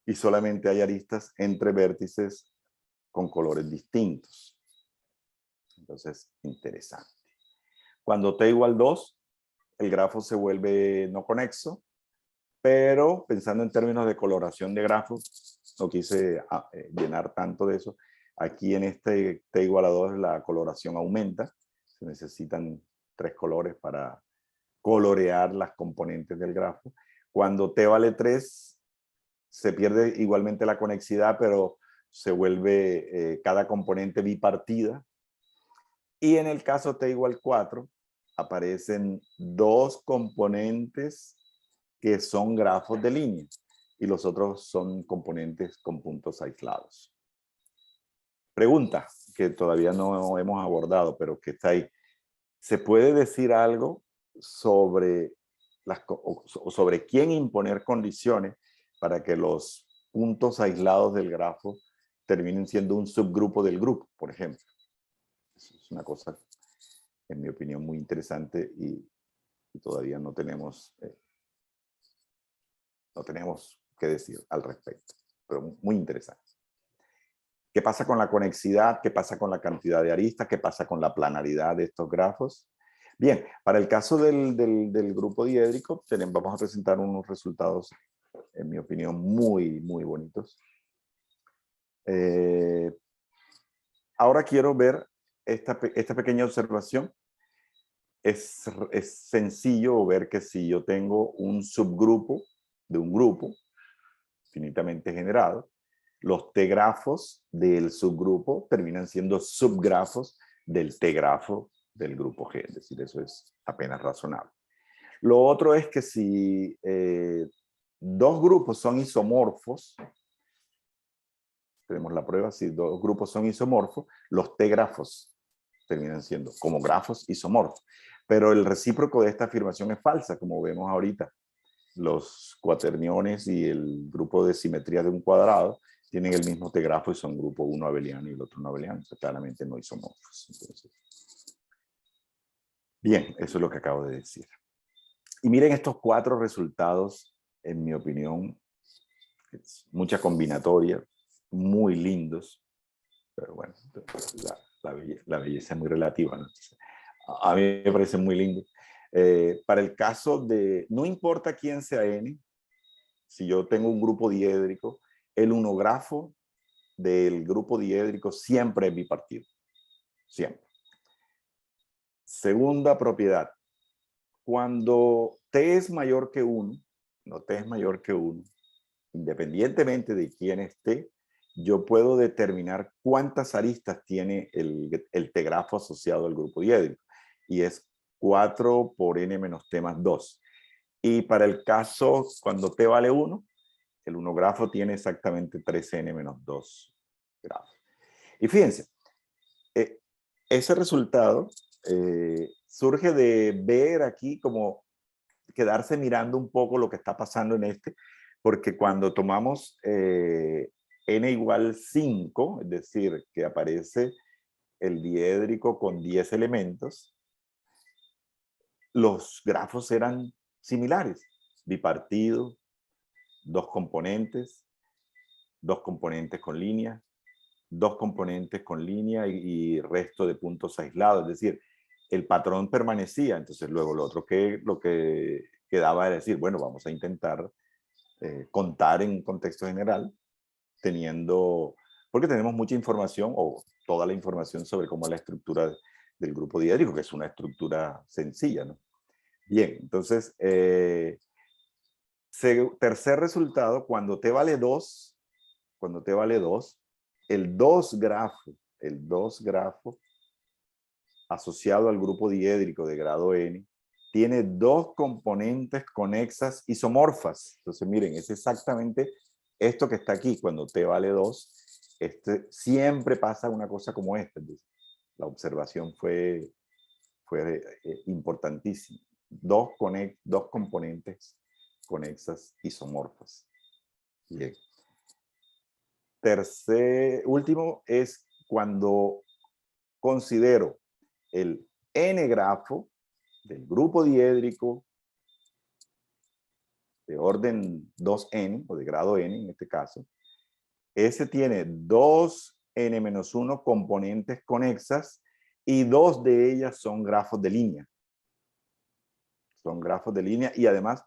y solamente hay aristas entre vértices con colores distintos. Entonces, interesante. Cuando t igual 2, el grafo se vuelve no conexo, pero pensando en términos de coloración de grafos, no quise llenar tanto de eso. Aquí en este t igual a 2 la coloración aumenta. Se necesitan 3 colores para colorear las componentes del grafo. Cuando t vale 3, se pierde igualmente la conexidad, pero se vuelve cada componente bipartida. Y en el caso t igual 4, aparecen 2 componentes que son grafos de línea y los otros son componentes con puntos aislados. Pregunta que todavía no hemos abordado, pero que está ahí. ¿Se puede decir algo sobre quién imponer condiciones para que los puntos aislados del grafo terminen siendo un subgrupo del grupo, por ejemplo? Eso es una cosa, en mi opinión, muy interesante y todavía no tenemos qué decir al respecto, pero muy interesante. ¿Qué pasa con la conexidad? ¿Qué pasa con la cantidad de aristas? ¿Qué pasa con la planaridad de estos grafos? Bien, para el caso del grupo diédrico, vamos a presentar unos resultados, en mi opinión, muy, muy bonitos. Ahora quiero ver esta pequeña observación. Es sencillo ver que si yo tengo un subgrupo de un grupo finitamente generado, los t-grafos del subgrupo terminan siendo subgrafos del t-grafo del grupo G. Es decir, eso es apenas razonable. Lo otro es que si dos grupos son isomorfos, tenemos la prueba, si dos grupos son isomorfos, los T-grafos terminan siendo como grafos isomorfos. Pero el recíproco de esta afirmación es falsa, como vemos ahorita. Los cuaterniones y el grupo de simetría de un cuadrado tienen el mismo T-grafo y son grupo uno abeliano y el otro no abeliano. O sea, claramente no isomorfos. Entonces, bien, eso es lo que acabo de decir. Y miren estos 4 resultados, en mi opinión, mucha combinatoria, muy lindos, pero bueno, la belleza es muy relativa, ¿no? A mí me parece muy lindo. Para el caso de, no importa quién sea N, si yo tengo un grupo diédrico, el unografo del grupo diédrico siempre es bipartido, siempre. Segunda propiedad, cuando T es mayor que 1, no T es mayor que 1, independientemente de quién esté, yo puedo determinar cuántas aristas tiene el T-grafo asociado al grupo diédrico. Y es 4 por n menos t más 2. Y para el caso cuando t vale 1, el unografo tiene exactamente 3n menos 2 grafos. Y fíjense, ese resultado surge de ver aquí como quedarse mirando un poco lo que está pasando en este, porque cuando tomamos n igual 5, es decir, que aparece el diédrico con 10 elementos, los grafos eran similares, bipartido, 2 componentes con línea, 2 componentes con línea y resto de puntos aislados, es decir, el patrón permanecía. Entonces luego lo que quedaba era decir, bueno, vamos a intentar contar en contexto general, porque tenemos mucha información o toda la información sobre cómo es la estructura del grupo diédrico, que es una estructura sencilla, ¿no? Bien, entonces, tercer resultado, cuando t vale 2, el 2 grafo asociado al grupo diédrico de grado n tiene 2 componentes conexas isomorfas. Entonces, miren, es exactamente esto que está aquí. Cuando t vale 2, siempre pasa una cosa como esta. Entonces, la observación fue importantísima. 2 componentes conexas isomorfas. Bien. Último es cuando considero el n-grafo del grupo diédrico de orden 2n o de grado n en este caso. Ese tiene 2n-1 componentes conexas y 2 de ellas son grafos de línea. Son grafos de línea y además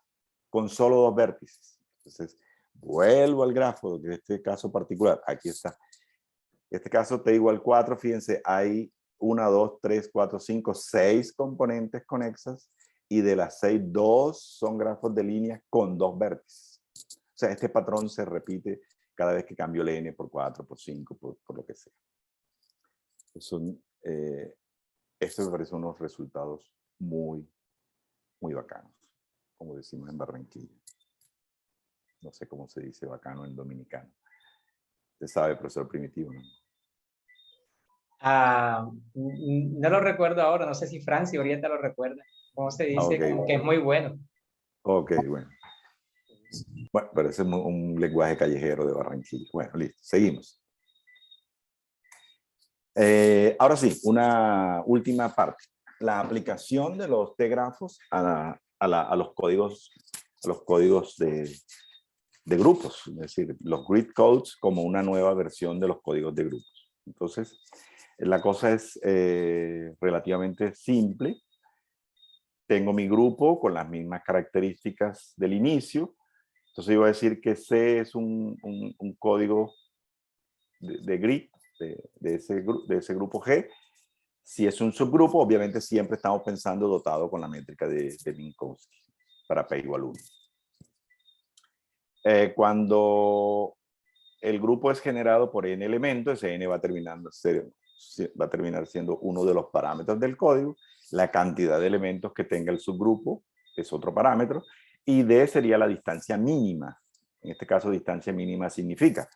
con solo 2 vértices. Entonces, vuelvo al grafo de este caso particular. Aquí está. En este caso t igual 4, fíjense, hay 1, 2, 3, 4, 5, 6 componentes conexas y de las 6, 2 son grafos de línea con 2 vértices. O sea, este patrón se repite cada vez que cambio el n por 4, por 5, por lo que sea. Estos me parecen unos resultados muy bacanos, como decimos en Barranquilla. No sé cómo se dice bacano en dominicano. Usted sabe, profesor Primitivo, ¿no? No lo recuerdo ahora, no sé si Franci ahorita lo recuerda. ¿Cómo se dice? Okay. Como que es muy bueno. Ok, bueno. Bueno, pero ese es un lenguaje callejero de Barranquilla. Bueno, listo, seguimos. Ahora sí, una última parte. La aplicación de los T-grafos a los códigos de grupos, es decir, los grid codes como una nueva versión de los códigos de grupos. Entonces, la cosa es relativamente simple. Tengo mi grupo con las mismas características del inicio. Entonces, yo voy a decir que C es un código de grid de ese grupo G. Si es un subgrupo, obviamente siempre estamos pensando dotado con la métrica de Minkowski para P igual 1. Cuando el grupo es generado por n elementos, ese n va a terminar siendo uno de los parámetros del código. La cantidad de elementos que tenga el subgrupo es otro parámetro. Y D sería la distancia mínima. En este caso, distancia mínima significa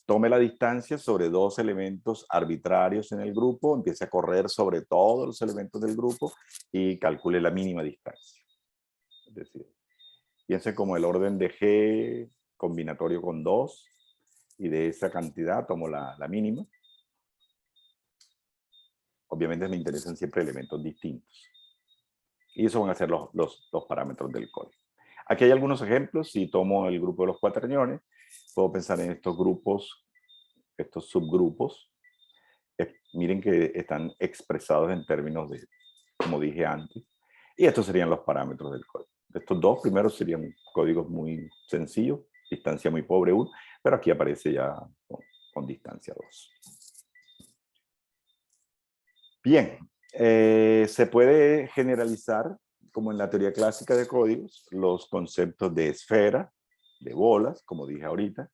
tome la distancia sobre dos elementos arbitrarios en el grupo, empiece a correr sobre todos los elementos del grupo y calcule la mínima distancia. Es decir, piense como el orden de G combinatorio con 2 y de esa cantidad tomo la mínima. Obviamente me interesan siempre elementos distintos. Y eso van a ser los parámetros del código. Aquí hay algunos ejemplos. Si tomo el grupo de los cuaterniones, puedo pensar en estos grupos, estos subgrupos. Miren que están expresados en términos de, como dije antes. Y estos serían los parámetros del código. Estos dos primeros serían códigos muy sencillos, distancia muy pobre 1, pero aquí aparece ya con distancia 2. Bien, se puede generalizar, como en la teoría clásica de códigos, los conceptos de esfera, de bolas, como dije ahorita,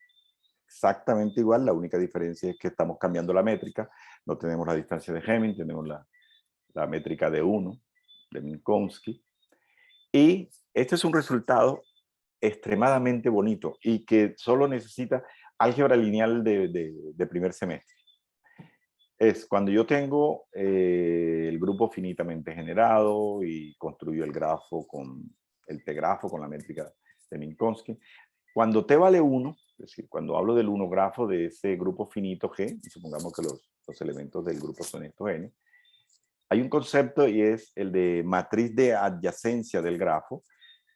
exactamente igual. La única diferencia es que estamos cambiando la métrica. No tenemos la distancia de Hamming, tenemos la métrica de 1, de Minkowski. Y este es un resultado extremadamente bonito y que solo necesita álgebra lineal de primer semestre. Es cuando yo tengo el grupo finitamente generado y construyo el grafo con el t-grafo, con la métrica de Minkowski. Cuando t vale 1, es decir, cuando hablo del 1 grafo de ese grupo finito G, y supongamos que los elementos del grupo son estos n, hay un concepto y es el de matriz de adyacencia del grafo.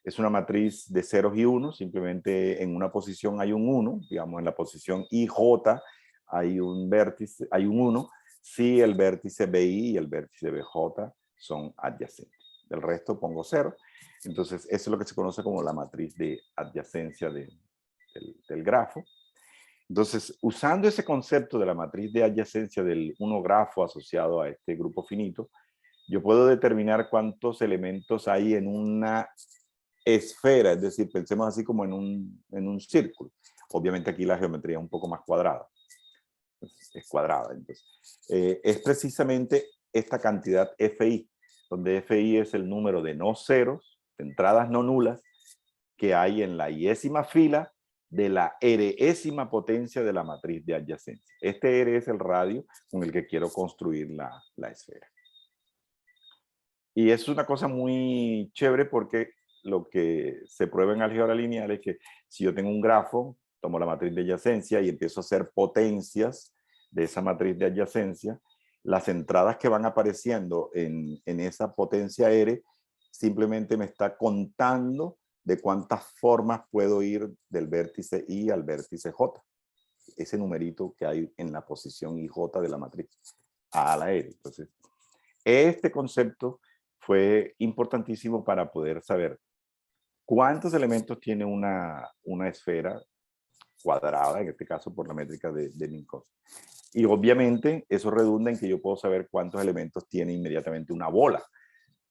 Es una matriz de ceros y unos, simplemente en una posición hay un 1, digamos en la posición IJ hay un vértice, hay un 1, si el vértice BI y el vértice BJ son adyacentes. Del resto pongo 0. Entonces, eso es lo que se conoce como la matriz de adyacencia del grafo. Entonces, usando ese concepto de la matriz de adyacencia del 1 grafo asociado a este grupo finito, yo puedo determinar cuántos elementos hay en una esfera, es decir, pensemos así como en un círculo. Obviamente aquí la geometría es un poco más cuadrada. Es cuadrada. Entonces, es precisamente esta cantidad FI, donde FI es el número de no ceros, de entradas no nulas, que hay en la iésima fila de la résima potencia de la matriz de adyacencia. Este R es el radio con el que quiero construir la esfera. Y es una cosa muy chévere porque lo que se prueba en álgebra lineal es que si yo tengo un grafo, tomo la matriz de adyacencia y empiezo a hacer potencias de esa matriz de adyacencia, las entradas que van apareciendo en esa potencia R simplemente me está contando de cuántas formas puedo ir del vértice I al vértice J. Ese numerito que hay en la posición IJ de la matriz a la R. Entonces, este concepto fue importantísimo para poder saber cuántos elementos tiene una esfera cuadrada, en este caso por la métrica de Minkowski. Y obviamente eso redunda en que yo puedo saber cuántos elementos tiene inmediatamente una bola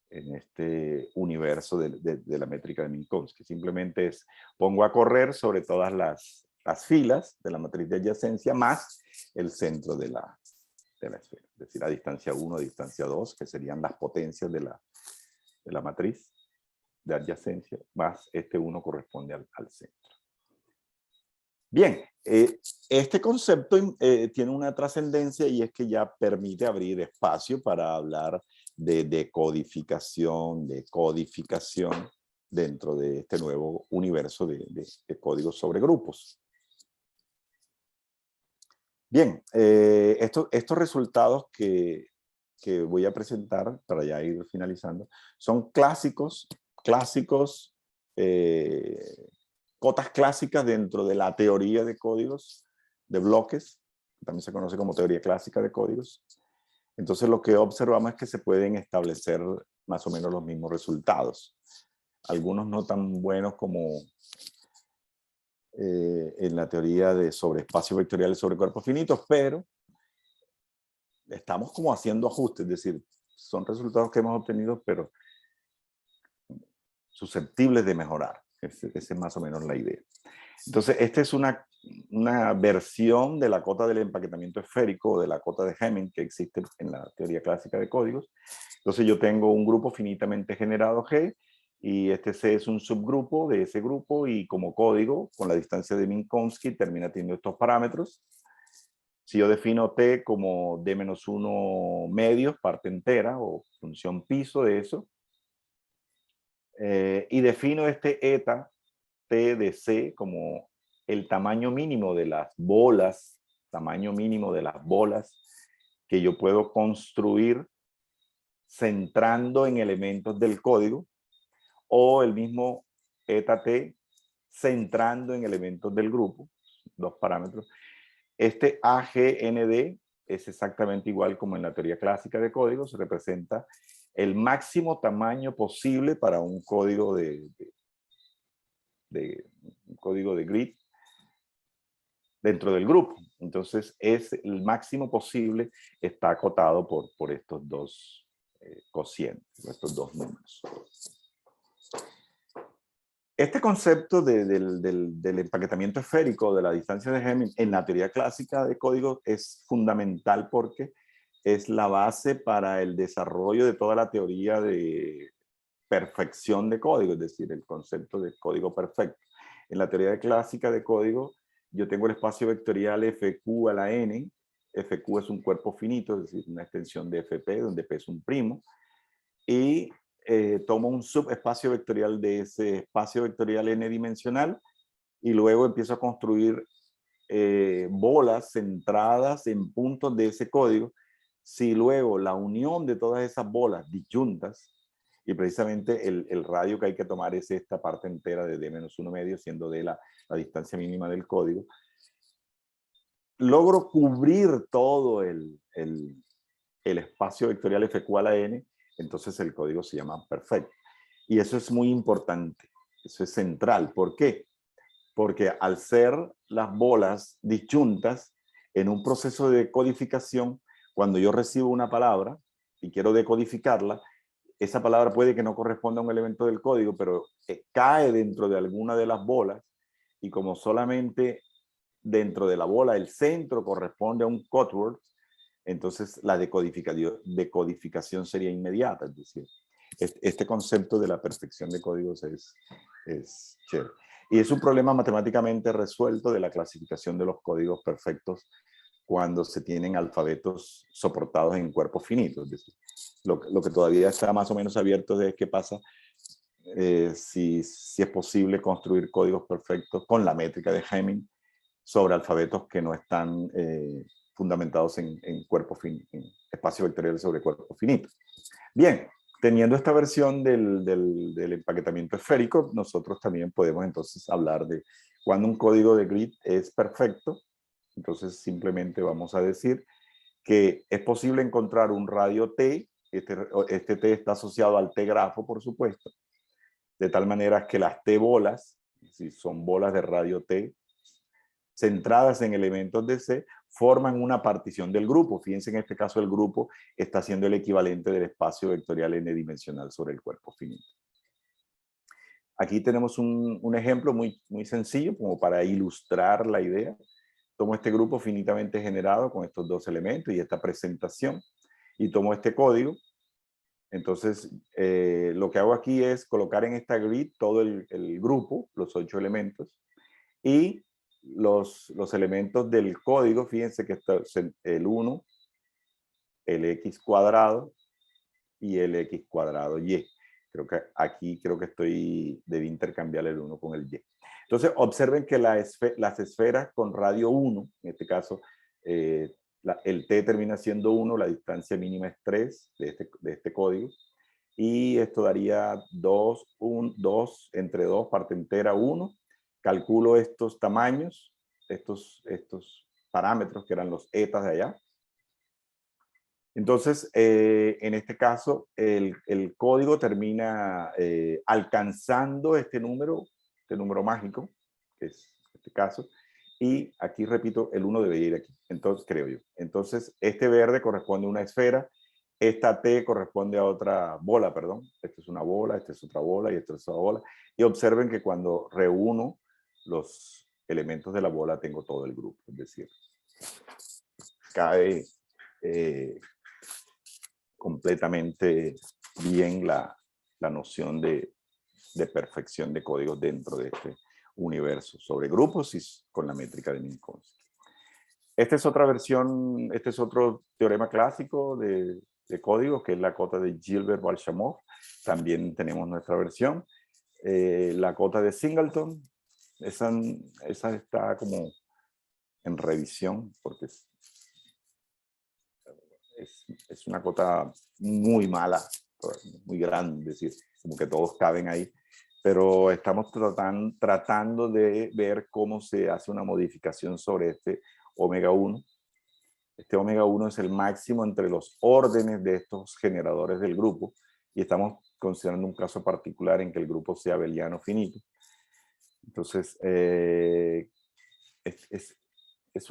en este universo de la métrica de Minkowski. Simplemente pongo a correr sobre todas las filas de la matriz de adyacencia más el centro de la esfera. Es decir, a distancia 1, a distancia 2, que serían las potencias de la matriz de adyacencia, más este 1 corresponde al centro. Bien, este concepto tiene una trascendencia y es que ya permite abrir espacio para hablar de decodificación, de codificación dentro de este nuevo universo de códigos sobre grupos. Bien, estos resultados que voy a presentar para ya ir finalizando son clásicos, cotas clásicas dentro de la teoría de códigos de bloques, también se conoce como teoría clásica de códigos. Entonces lo que observamos es que se pueden establecer más o menos los mismos resultados. Algunos no tan buenos como en la teoría de sobre espacios vectoriales sobre cuerpos finitos, pero estamos como haciendo ajustes, es decir, son resultados que hemos obtenido, pero susceptibles de mejorar. Esa es más o menos la idea. Entonces, esta es una versión de la cota del empaquetamiento esférico o de la cota de Hamming que existe en la teoría clásica de códigos. Entonces, yo tengo un grupo finitamente generado G y este C es un subgrupo de ese grupo, y como código, con la distancia de Minkowski, termina teniendo estos parámetros. Si yo defino T como D-1 medios, parte entera, o función piso de eso, y defino este eta T de C como el tamaño mínimo de las bolas, que yo puedo construir centrando en elementos del código, o el mismo eta T centrando en elementos del grupo, dos parámetros. Este AGND es exactamente igual como en la teoría clásica de códigos, representa el máximo tamaño posible para un código de grid dentro del grupo. Entonces, es el máximo posible, está acotado por estos dos cocientes, estos dos números. Este concepto del empaquetamiento esférico de la distancia de Hamming en la teoría clásica de código es fundamental porque es la base para el desarrollo de toda la teoría de perfección de código, es decir, el concepto de código perfecto. En la teoría clásica de código, yo tengo el espacio vectorial FQ a la n. FQ es un cuerpo finito, es decir, una extensión de FP, donde P es un primo, y tomo un subespacio vectorial de ese espacio vectorial n dimensional, y luego empiezo a construir bolas centradas en puntos de ese código. Si luego la unión de todas esas bolas disyuntas, y precisamente el radio que hay que tomar es esta parte entera de D-1 medio, siendo D la distancia mínima del código, logro cubrir todo el espacio vectorial FQ a la n, entonces el código se llama perfecto. Y eso es muy importante, eso es central. ¿Por qué? Porque al ser las bolas disyuntas, en un proceso de codificación, cuando yo recibo una palabra y quiero decodificarla, esa palabra puede que no corresponda a un elemento del código, pero cae dentro de alguna de las bolas, y como solamente dentro de la bola el centro corresponde a un quote-word, entonces la decodificación sería inmediata. Es decir, este concepto de la perfección de códigos es chévere. Y es un problema matemáticamente resuelto de la clasificación de los códigos perfectos cuando se tienen alfabetos soportados en cuerpos finitos. Es decir, lo que todavía está más o menos abierto es qué pasa si es posible construir códigos perfectos con la métrica de Hamming sobre alfabetos que no están fundamentados en cuerpos finitos, en espacio vectorial sobre cuerpos finitos. Bien, teniendo esta versión del empaquetamiento esférico, nosotros también podemos entonces hablar de cuando un código de grid es perfecto. Entonces simplemente vamos a decir que es posible encontrar un radio T, este T está asociado al T grafo, por supuesto, de tal manera que las T bolas, si son bolas de radio T, centradas en elementos de C, forman una partición del grupo. Fíjense, en este caso el grupo está siendo el equivalente del espacio vectorial n dimensional sobre el cuerpo finito. Aquí tenemos un ejemplo muy sencillo como para ilustrar la idea. Tomo este grupo finitamente generado con estos dos elementos y esta presentación, y tomo este código. Entonces, lo que hago aquí es colocar en esta grid todo el grupo, los 8 elementos, y los elementos del código. Fíjense que está el 1, el x cuadrado y el x cuadrado y. Creo que aquí debí intercambiar el 1 con el y. Entonces, observen que las esferas con radio 1, en este caso, el t termina siendo 1, la distancia mínima es 3 de este código, y esto daría 2, 2 entre 2, parte entera 1. Calculo estos tamaños, estos parámetros que eran los etas de allá. Entonces, en este caso, el código termina alcanzando este número mágico, que es este caso, y aquí repito, el 1 debería ir aquí, entonces creo yo. Entonces, este verde corresponde a una esfera, esta T corresponde a otra bola, perdón. Esta es una bola, esta es otra bola y esta es otra bola. Y observen que cuando reúno los elementos de la bola tengo todo el grupo, es decir, cae completamente bien la noción de de perfección de códigos dentro de este universo sobre grupos y con la métrica de Minkowski. Esta es otra versión, este es otro teorema clásico de código, que es la cota de Gilbert-Balchamov. También tenemos nuestra versión. La cota de Singleton, esa está como en revisión, porque es una cota muy mala, muy grande, es decir, como que todos caben ahí. Pero estamos tratando de ver cómo se hace una modificación sobre este omega 1. Este omega 1 es el máximo entre los órdenes de estos generadores del grupo, y estamos considerando un caso particular en que el grupo sea abeliano finito. Entonces, es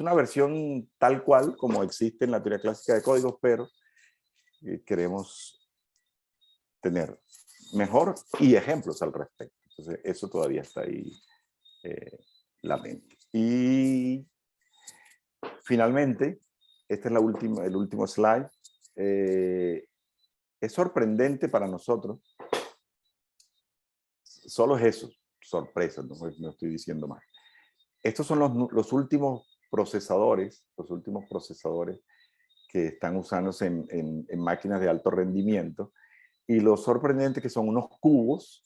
una versión tal cual como existe en la teoría clásica de códigos, pero queremos tener mejor y ejemplos al respecto. Entonces, eso todavía está ahí latente. Y finalmente, este es el último slide. Es sorprendente para nosotros. Solo es eso, sorpresa, no estoy diciendo más. Estos son los últimos procesadores que están usándose en máquinas de alto rendimiento. Y lo sorprendente que son unos cubos,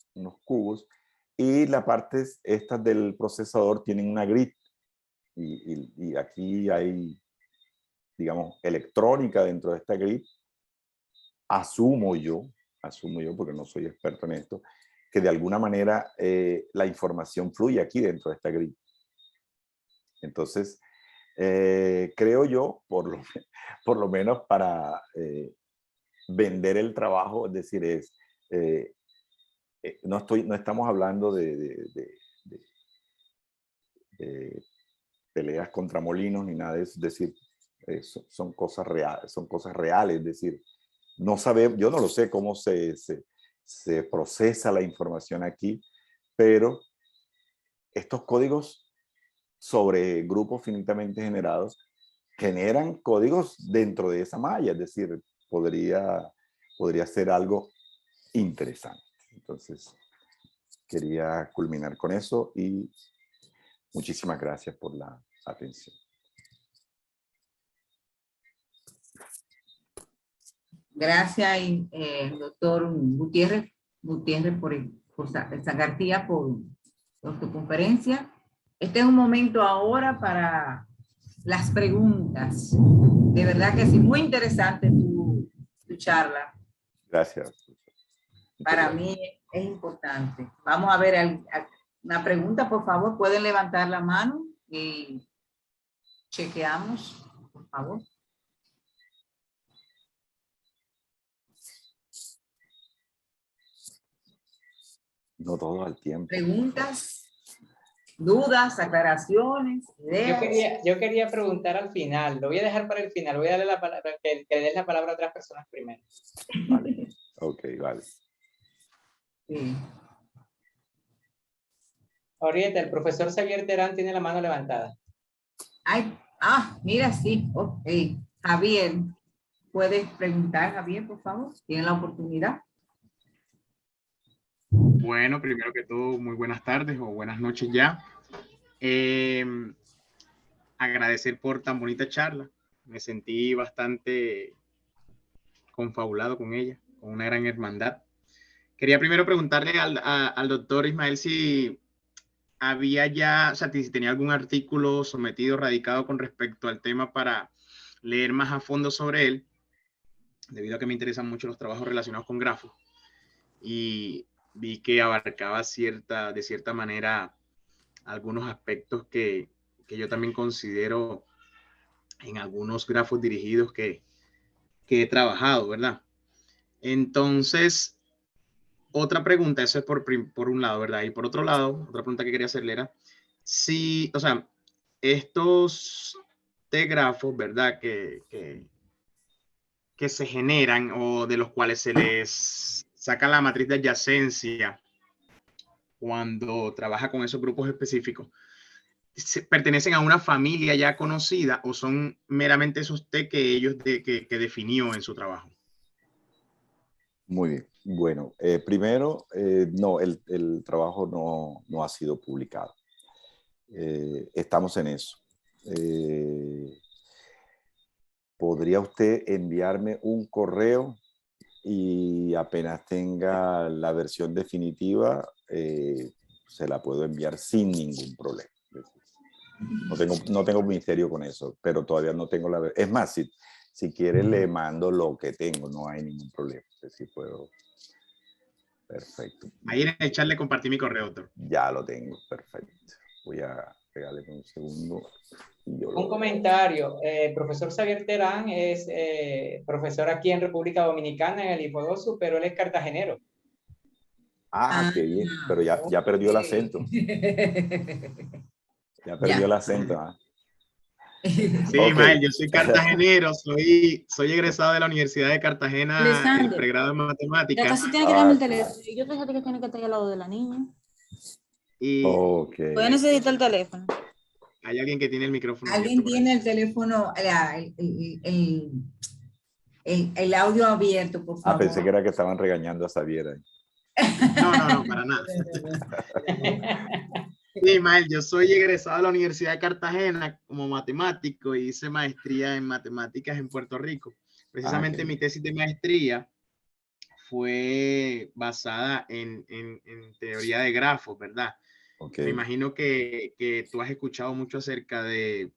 y la parte estas del procesador tienen una grid. Y aquí hay, digamos, electrónica dentro de esta grid. Asumo yo, porque no soy experto en esto, que de alguna manera la información fluye aquí dentro de esta grid. Entonces, creo yo, por lo menos para vender el trabajo, es decir, no estamos hablando de peleas contra molinos ni nada de eso, es decir, son cosas reales, es decir, no sabemos, yo no lo sé cómo se procesa la información aquí, pero estos códigos sobre grupos finitamente generados generan códigos dentro de esa malla, es decir, podría ser algo interesante. Entonces, quería culminar con eso y muchísimas gracias por la atención. Gracias, doctor Gutiérrez por García, por tu conferencia. Este es un momento ahora para las preguntas. De verdad que sí, muy interesante tu charla. Gracias. Para mí es importante. Vamos a ver una pregunta, por favor. Pueden levantar la mano y chequeamos, por favor. No todo al tiempo. Preguntas, dudas, aclaraciones, ideas. Yo quería preguntar al final. Lo voy a dejar para el final. Voy a darle la palabra, que le des la palabra a otras personas primero. Vale. Ok, vale. Sí. Ahorita el profesor Xavier Terán tiene la mano levantada. Mira, sí. Ok. Javier, ¿puedes preguntar, Javier, por favor? Tienen la oportunidad. Bueno, primero que todo, muy buenas tardes o buenas noches ya. Agradecer por tan bonita charla. Me sentí bastante confabulado con ella, con una gran hermandad. Quería primero preguntarle al doctor Ismael si había ya, o sea, si tenía algún artículo sometido, radicado con respecto al tema para leer más a fondo sobre él, debido a que me interesan mucho los trabajos relacionados con grafos. Y vi que abarcaba de cierta manera algunos aspectos que yo también considero en algunos grafos dirigidos que he trabajado, ¿verdad? Entonces, otra pregunta, eso es por un lado, ¿verdad? Y por otro lado, otra pregunta que quería hacerle era si, o sea, estos T-grafos, ¿verdad? Que se generan o de los cuales se les saca la matriz de adyacencia cuando trabaja con esos grupos específicos, ¿pertenecen a una familia ya conocida o son meramente esos T que ellos que definió en su trabajo? Muy bien. Bueno, primero, no, el trabajo no ha sido publicado. Estamos en eso. ¿Podría usted enviarme un correo y apenas tenga la versión definitiva, se la puedo enviar sin ningún problema? No tengo misterio con eso, pero todavía no tengo la... Es más, si quiere le mando lo que tengo, no hay ningún problema. Si puedo... Perfecto. Ahí en el chat le compartí mi correo, doctor. Ya lo tengo, perfecto. Voy a pegarle un segundo. Un comentario. Profesor Xavier Terán es profesor aquí en República Dominicana, en el IFODOSU, pero él es cartagenero. Qué bien, pero ya perdió el acento. Ya perdió el acento. Sí, Okay. Ismael, yo soy cartagenero, soy egresado de la Universidad de Cartagena, Alexander, el pregrado en ya matemáticas. casi tiene que darme el teléfono. Y yo te dije que tiene que estar al lado de la niña. Y Okay. Voy a necesitar el teléfono. hay alguien que tiene el micrófono. Alguien tiene el teléfono, el audio abierto, por favor. Pensé que era que estaban regañando a Xavier ahí. No, para nada. Sí, Ismael, yo soy egresado de la Universidad de Cartagena como matemático y hice maestría en matemáticas en Puerto Rico. Precisamente mi tesis de maestría fue basada en teoría de grafos, ¿verdad? Okay. Me imagino que tú has escuchado mucho acerca del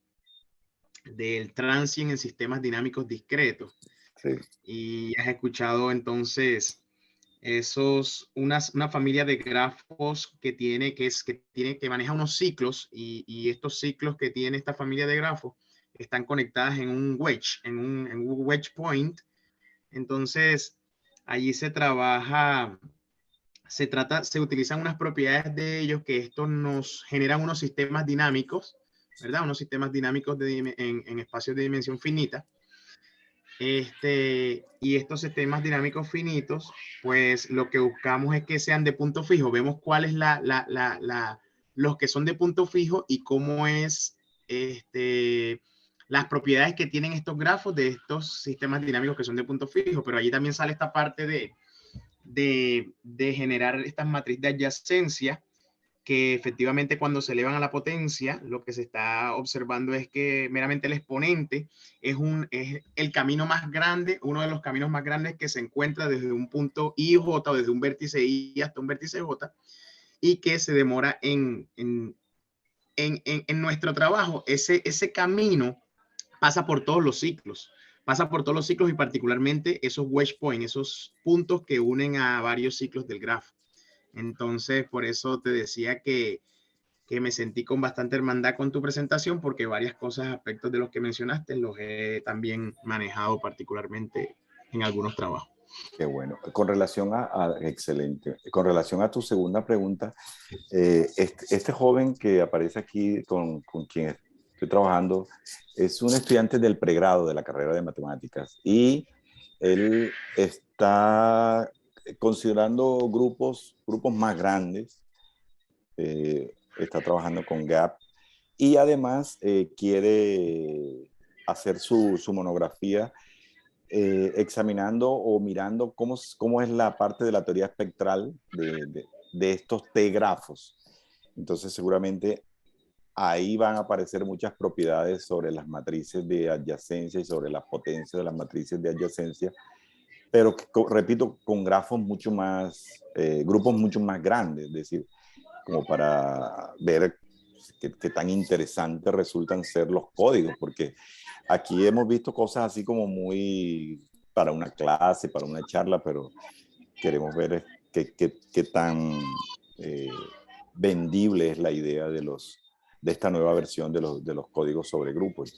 transient en sistemas dinámicos discretos. Sí. Y has escuchado entonces una familia de grafos que maneja unos ciclos y estos ciclos que tiene esta familia de grafos están conectadas en un wedge, en un wedge point. Entonces, allí se utilizan unas propiedades de ellos que estos nos generan unos sistemas dinámicos, ¿verdad? Unos sistemas dinámicos en espacios de dimensión finita. Y estos sistemas dinámicos finitos, pues lo que buscamos es que sean de punto fijo. Vemos cuál es los que son de punto fijo y cómo es las propiedades que tienen estos grafos de estos sistemas dinámicos que son de punto fijo. Pero allí también sale esta parte de generar estas matrices de adyacencia, que efectivamente cuando se elevan a la potencia, lo que se está observando es que meramente el exponente es el camino más grande, uno de los caminos más grandes que se encuentra desde un punto I, J, o desde un vértice I hasta un vértice J, y que se demora en nuestro trabajo. Ese camino pasa por todos los ciclos. Y particularmente esos wedge points, esos puntos que unen a varios ciclos del grafo. Entonces, por eso te decía que me sentí con bastante hermandad con tu presentación, porque varias cosas, aspectos de los que mencionaste, los he también manejado particularmente en algunos trabajos. Qué bueno. Con relación excelente. Con relación a tu segunda pregunta, este joven que aparece aquí con quien estoy trabajando es un estudiante del pregrado de la carrera de matemáticas y él está considerando grupos más grandes, está trabajando con GAP y además quiere hacer su monografía examinando o mirando cómo es la parte de la teoría espectral de estos T-grafos. Entonces seguramente ahí van a aparecer muchas propiedades sobre las matrices de adyacencia y sobre las potencias de las matrices de adyacencia, pero repito, con grafos mucho más, grupos mucho más grandes, es decir, como para ver qué tan interesantes resultan ser los códigos, porque aquí hemos visto cosas así como muy para una clase, para una charla, pero queremos ver qué tan vendible es la idea de esta nueva versión de los códigos sobre grupos.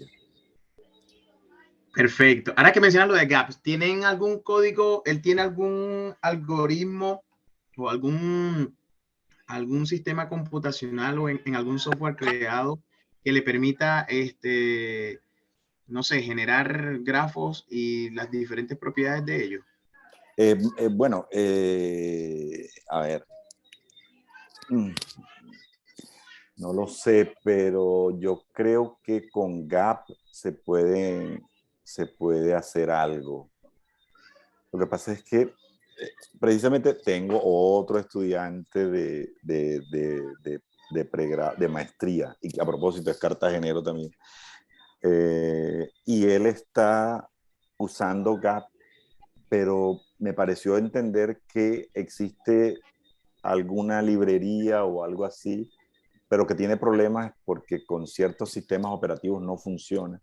Perfecto. Ahora que mencionas lo de gaps, ¿tienen algún código? ¿Él tiene algún algoritmo o algún sistema computacional o en algún software creado que le permita, no sé, generar grafos y las diferentes propiedades de ellos? Bueno, a ver. No lo sé, pero yo creo que con GAP se puede hacer algo. Lo que pasa es que precisamente tengo otro estudiante de maestría, y que a propósito es cartagenero también, y él está usando GAP, pero me pareció entender que existe alguna librería o algo así, pero que tiene problemas porque con ciertos sistemas operativos no funciona,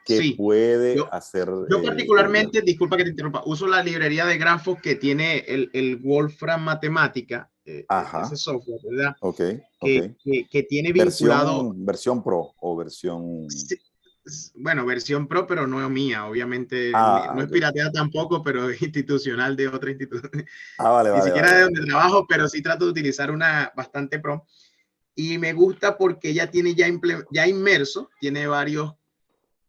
que Sí, puede yo, hacer... yo particularmente, disculpa que te interrumpa, uso la librería de grafos que tiene el Wolfram Matemática, ese Ajá, software, ¿verdad? ok, ok. Que tiene vinculado, Versión Pro o versión... sí, bueno, versión Pro, pero no es mía, obviamente, Ah, no es ok. pirateada tampoco, pero es institucional de otra institución, Ah, vale, ni vale, siquiera vale, de vale. donde trabajo, pero sí trato de utilizar una bastante Pro. Y me gusta porque ella tiene ya inmerso, tiene varios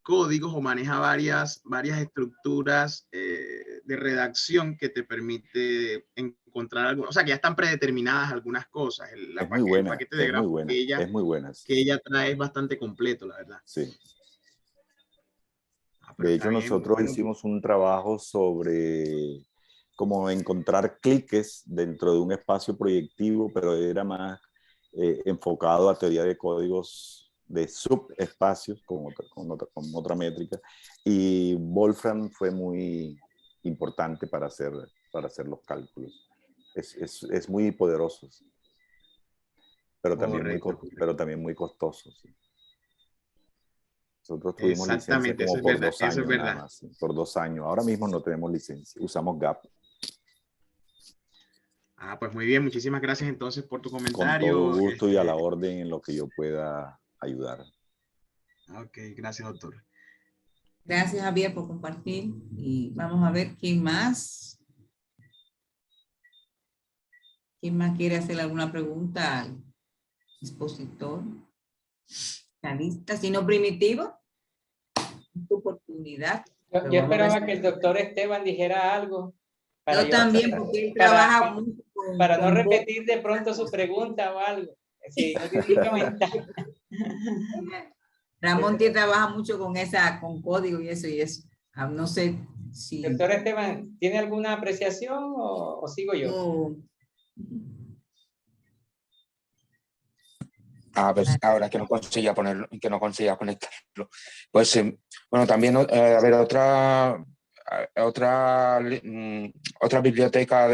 códigos o maneja varias estructuras de redacción que te permite encontrar algunas, o sea, que ya están predeterminadas algunas cosas. El paquete de Es muy grafos buena, es muy buena. que ella trae es bastante completo, la verdad. Sí. Pero De está hecho, bien. nosotros Bueno, hicimos un trabajo sobre cómo encontrar cliques dentro de un espacio proyectivo, pero era más enfocado a teoría de códigos de subespacios con otra métrica. Y Wolfram fue muy importante para hacer los cálculos. Es muy poderoso, sí, correcto, pero correcto. también muy costoso. Sí. Nosotros tuvimos licencia Exactamente, eso como es por verdad, 2 eso es años nada verdad. más, ¿sí? Por 2 años. Ahora mismo no tenemos licencia, usamos GAP. Pues muy bien, muchísimas gracias entonces por tu Con todo comentario. gusto y a la orden en lo que yo pueda ayudar. Ok, gracias, doctor. Gracias, Javier, por compartir. Y vamos a ver quién más. ¿Quién más quiere hacer alguna pregunta al expositor? ¿Está lista? Si no, Primitivo, tu oportunidad. Pero Yo vamos a ver esperaba que el si- doctor Esteban dijera algo para Yo también, porque él trabaja mucho para no con voz. repetir de pronto su pregunta o algo. Si no tiene comentario. Ramón trabaja mucho con código y eso y eso. No sé si... Doctor Esteban, ¿tiene alguna apreciación o sigo yo? Oh, A ver, ahora que no conseguía ponerlo, que no conseguía conectarlo. Pues bueno, también a ver, otra biblioteca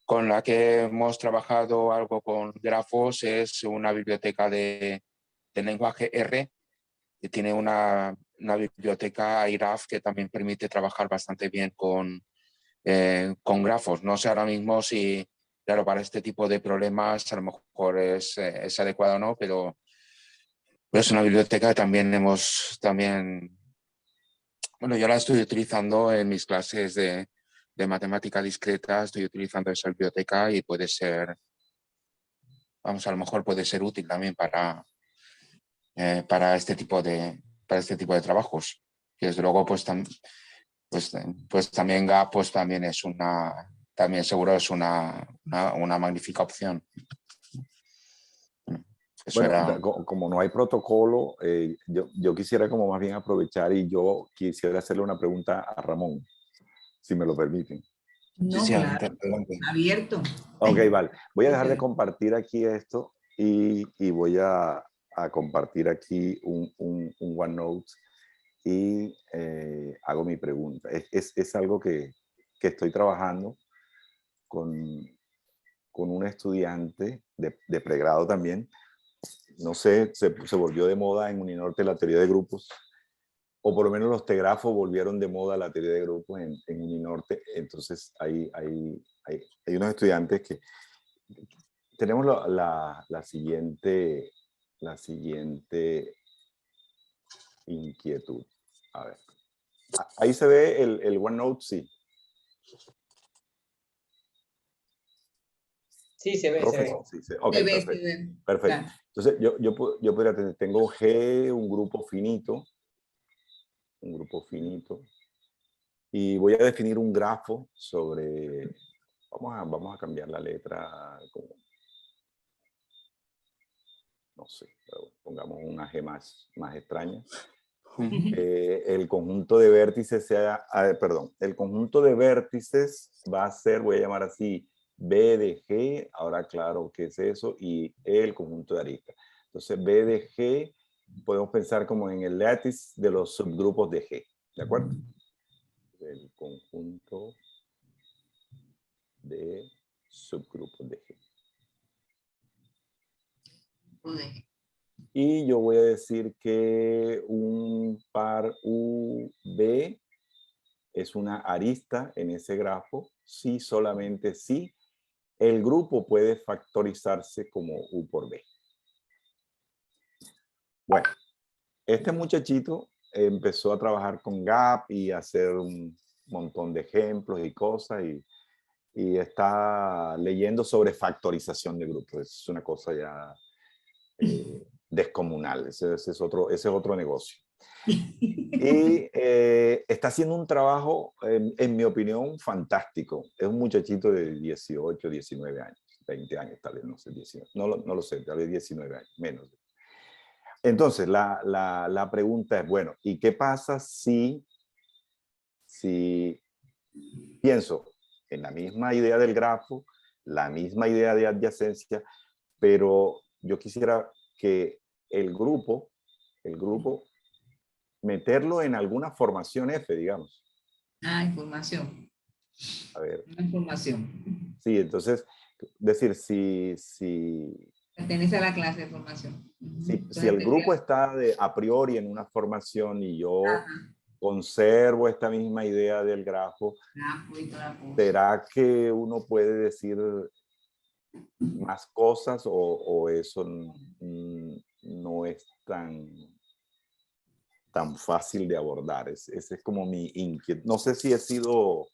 con la que hemos trabajado algo con grafos es una biblioteca de lenguaje R, que tiene una biblioteca IRAF que también permite trabajar bastante bien con grafos. No sé ahora mismo si, claro, para este tipo de problemas a lo mejor es adecuado o no, pero es una biblioteca que bueno, yo la estoy utilizando en mis clases de matemática discreta, estoy utilizando esa biblioteca y puede ser, vamos, a lo mejor puede ser útil también para este tipo de trabajos. Que desde luego, pues también GAP pues también es también seguro es una magnífica opción. Eso Bueno, era. como no hay protocolo, yo quisiera como más bien aprovechar y yo quisiera hacerle una pregunta a Ramón, si me lo permiten. no, Sí, claro, adelante. abierto. Ok, vale. Voy a dejar de compartir aquí esto y voy a compartir aquí un OneNote y hago mi pregunta. Es algo que estoy trabajando con un estudiante de pregrado también. No sé, se volvió de moda en Uninorte la teoría de grupos, o por lo menos los tegrafos volvieron de moda la teoría de grupos en Uninorte. Entonces hay unos estudiantes que tenemos la siguiente inquietud. A ver, ahí se ve el OneNote, sí. Sí, se ve, se ve. Profesor, sí, sí. Ok, Se ve, se perfecto. ve. Perfecto. Claro. Entonces, yo podría tener, tengo G, un grupo finito, y voy a definir un grafo sobre, vamos a cambiar la letra, como, no sé, pongamos una G más extraña. el conjunto de vértices sea, perdón, el conjunto de vértices va a ser, voy a llamar así, B de G, ahora claro qué es eso, y el conjunto de aristas. Entonces B de G podemos pensar como en el látiz de los subgrupos de G, ¿de acuerdo? El conjunto de subgrupos de G. Y yo voy a decir que un par UB es una arista en ese grafo, si solamente si el grupo puede factorizarse como U por B. Bueno, este muchachito empezó a trabajar con GAP y a hacer un montón de ejemplos y cosas y está leyendo sobre factorización de grupos. Es una cosa ya descomunal. Ese es otro negocio. Y está haciendo un trabajo, en mi opinión, fantástico. Es un muchachito de 18, 19 años, 20 años, tal vez, no sé, 19, no lo sé, tal vez 19 años, menos. Entonces, la pregunta es, bueno, ¿y qué pasa si pienso en la misma idea del grafo, la misma idea de adyacencia, pero yo quisiera que el grupo, meterlo en alguna formación F, digamos. Información. A ver. Una información. Sí, entonces, decir, si Pertenece a la clase de formación. si el grupo está a priori en una formación y yo conservo esta misma idea del grafo, ¿será que uno puede decir más cosas o eso no es tan fácil de abordar? Ese es como mi inquietud. No sé si he sido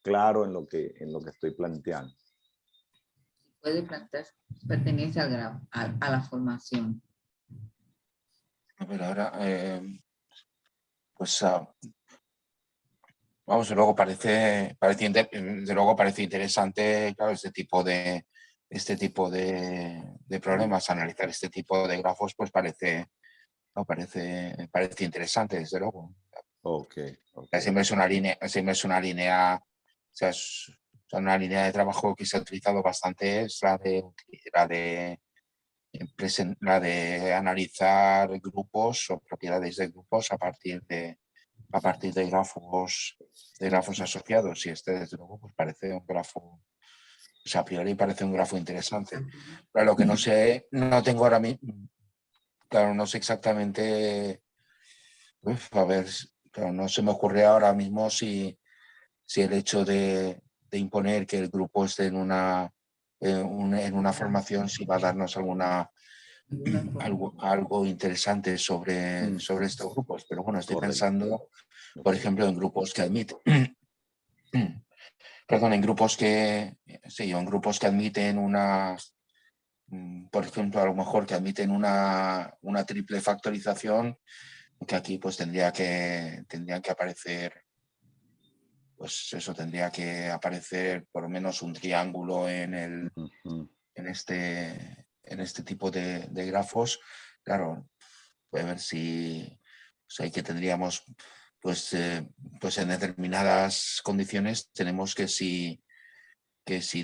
claro en lo que estoy planteando. Puede plantear, pertenece al grafo, a la formación. Pero ahora, pues vamos, luego parece interesante, claro, este tipo de problemas, analizar este tipo de grafos, pues parece interesante, desde luego. Okay. Siempre es una línea, o sea, es una línea de trabajo que se ha utilizado bastante, es la de analizar grupos o propiedades de grupos a partir de grafos asociados, y este desde luego pues parece un grafo, o sea, a priori parece un grafo interesante. Pero lo que no sé, no tengo ahora mismo, claro, no sé exactamente, a ver, claro, no se me ocurre ahora mismo si el hecho de imponer que el grupo esté en una formación, si va a darnos algo interesante sobre estos grupos. Pero bueno, estoy pensando, por ejemplo, en grupos que admiten, en grupos que admiten por ejemplo, a lo mejor que admiten una triple factorización, que aquí pues tendrían que aparecer, pues eso, tendría que aparecer por lo menos un triángulo en este tipo de grafos. Claro, puede ver si hay que tendríamos, pues en determinadas condiciones tenemos que si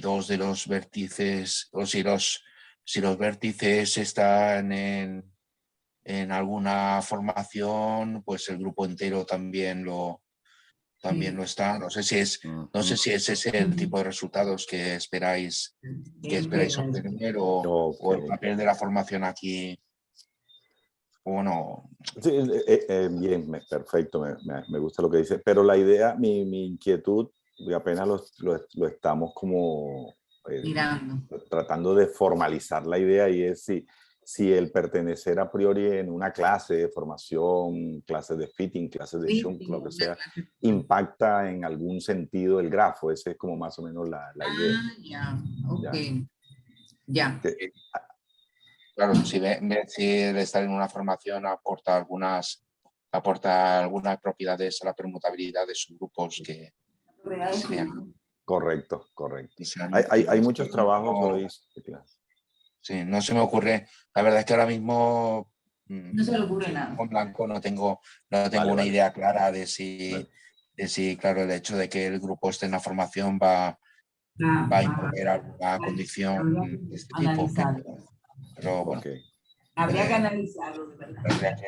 dos de los vértices, o si los vértices están en alguna formación, pues el grupo entero también lo está. No sé si ese es el tipo de resultados que esperáis obtener, o el papel de la formación aquí. Bueno. Sí, bien, perfecto, me gusta lo que dice, pero la idea, mi inquietud, y apenas lo estamos como tratando de formalizar la idea, y es si el pertenecer a priori en una clase de formación, clase de fitting, clase de shunt, lo que sea, impacta en algún sentido el grafo. Ese es como más o menos la idea. Ya, ok. Ya. Claro, si el estar en una formación aporta algunas propiedades a la permutabilidad de subgrupos que sean. Correcto. Hay muchos trabajos hoy. Sí, no se me ocurre. La verdad es que ahora mismo No se le ocurre nada. En blanco no tengo Vale, una vale. idea clara de si, Vale. claro, el hecho de que el grupo esté en la formación va a imponer alguna condición de este tipo. Analizarlo. Pero bueno, Ok, Habría que analizarlo, de verdad. tendría que,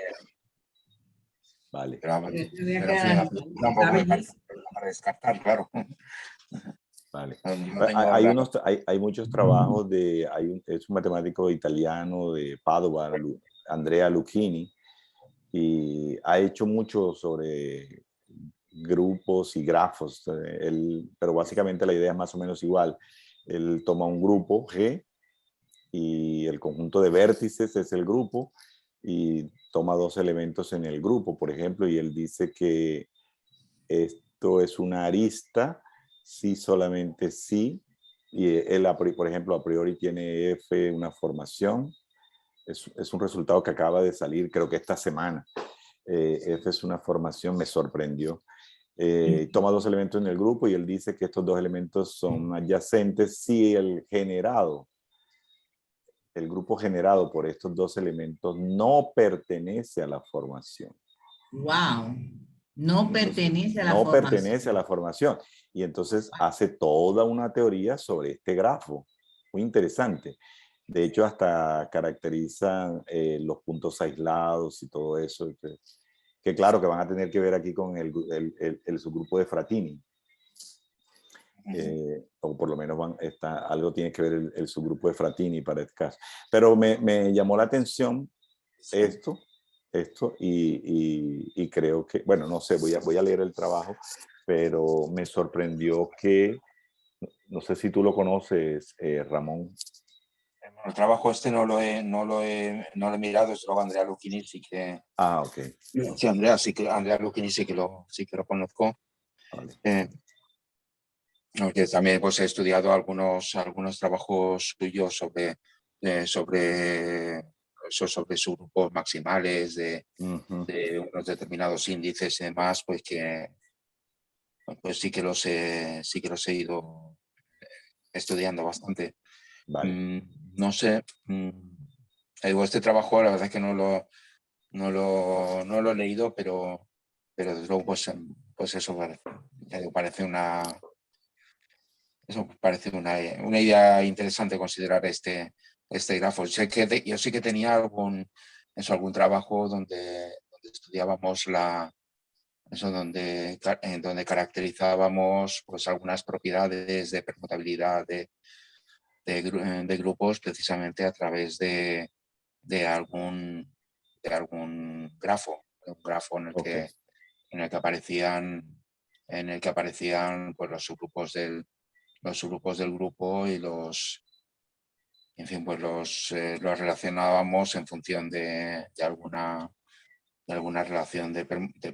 vale. pero, Habría pero que en fin, analizarlo. tampoco Está me parece bellísimo. para descartar, claro. Vale. No tengo Hay muchos trabajos es un matemático italiano de Padua, Andrea Lucchini, y ha hecho mucho sobre grupos y grafos, pero básicamente la idea es más o menos igual. Él toma un grupo G y el conjunto de vértices es el grupo y toma dos elementos en el grupo, por ejemplo, y él dice que esto es una arista, sí, solamente sí, y él, por ejemplo, a priori tiene F una formación, es un resultado que acaba de salir, creo que esta semana. F es una formación, me sorprendió. Toma dos elementos en el grupo y él dice que estos dos elementos son adyacentes si el grupo generado por estos dos elementos no pertenece a la formación. Wow. No pertenece a la No formación. pertenece a la formación. Y entonces hace toda una teoría sobre este grafo. Muy interesante. De hecho, hasta caracterizan los puntos aislados y todo eso. Que claro, que van a tener que ver aquí con el subgrupo de Fratini. O por lo menos algo tiene que ver el subgrupo de Fratini para este caso. Pero me llamó la atención esto y creo que, bueno, no sé, voy a leer el trabajo, pero me sorprendió que, no sé si tú lo conoces, Ramón. El trabajo este no lo he mirado, es lo Andrea Lucchini, sí que. Ah, ok. Sí, Andrea Lucchini sí que lo conozco. Vale. Porque también pues, he estudiado algunos trabajos suyos sobre subgrupos maximales de unos determinados índices y demás, pues que pues sí que los he ido estudiando bastante. Vale. No sé, digo, este trabajo la verdad es que no lo he leído, pero desde luego pues eso parece una idea interesante considerar este grafo. Sé que yo sí que tenía algún trabajo donde estudiábamos donde caracterizábamos pues algunas propiedades de permutabilidad de grupos precisamente a través de algún grafo, un grafo en el que aparecían pues los subgrupos del grupo y en fin, pues los relacionábamos en función de alguna relación de que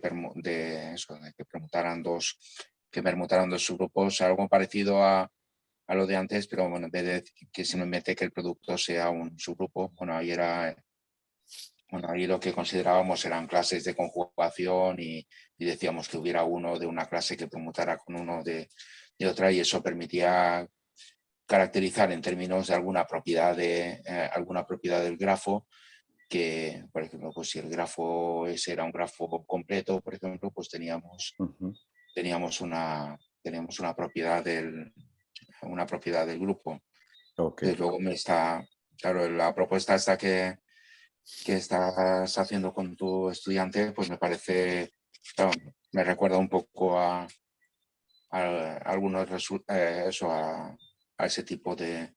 permutaran dos subgrupos, algo parecido a lo de antes, pero bueno, en vez de que simplemente que el producto sea un subgrupo, bueno, ahí lo que considerábamos eran clases de conjugación y decíamos que hubiera uno de una clase que permutara con uno de otra, y eso permitía caracterizar en términos de alguna propiedad del grafo, que por ejemplo pues si el grafo ese era un grafo completo, por ejemplo, pues teníamos una propiedad del grupo. Okay. Luego claro, la propuesta esta que estás haciendo con tu estudiante, pues me parece, claro, me recuerda un poco a algunos a ese tipo de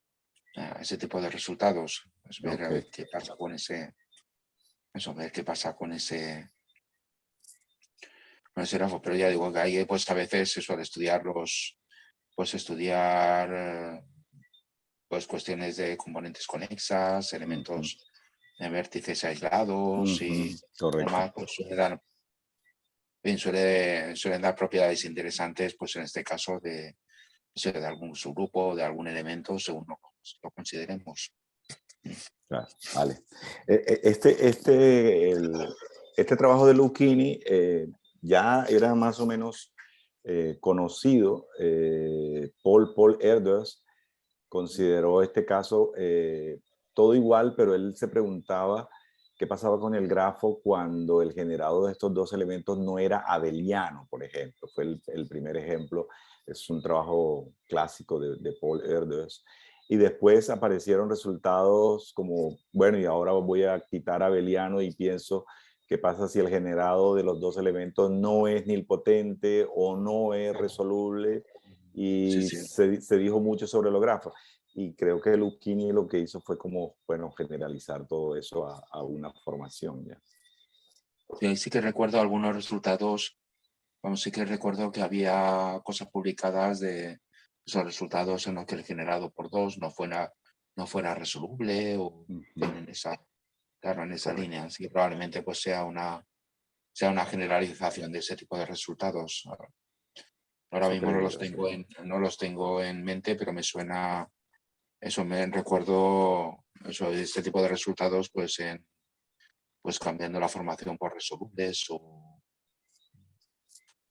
resultados. Pues ver a ver qué pasa con ese grafo. Pero ya digo que ahí pues a veces eso de estudiar pues cuestiones de componentes conexas, elementos de vértices aislados y demás, pues suelen dar propiedades interesantes, pues en este caso de algún subgrupo, de algún elemento, según lo consideremos. Claro, vale. Este trabajo de Lucchini ya era más o menos conocido. Paul Erdős consideró este caso todo igual, pero él se preguntaba qué pasaba con el grafo cuando el generado de estos dos elementos no era abeliano, por ejemplo. Fue el primer ejemplo. Es un trabajo clásico de Paul Erdős. Y después aparecieron resultados como, bueno, y ahora voy a quitar abeliano y pienso, ¿qué pasa si el generado de los dos elementos no es nilpotente o no es resoluble? Y se dijo mucho sobre los grafos. Y creo que Lucchini lo que hizo fue como, bueno, generalizar todo eso a una formación. ¿Ya? Sí, sí que recuerdo algunos resultados. Vamos, sí que recuerdo que había cosas publicadas de esos resultados en los que el generado por dos no fuera resoluble o en esa, claro, en esa línea. Así que probablemente pues sea una generalización de ese tipo de resultados. Ahora mismo no los tengo en mente, pero me suena, eso me recuerdo, eso, este tipo de resultados pues cambiando la formación por resolubles o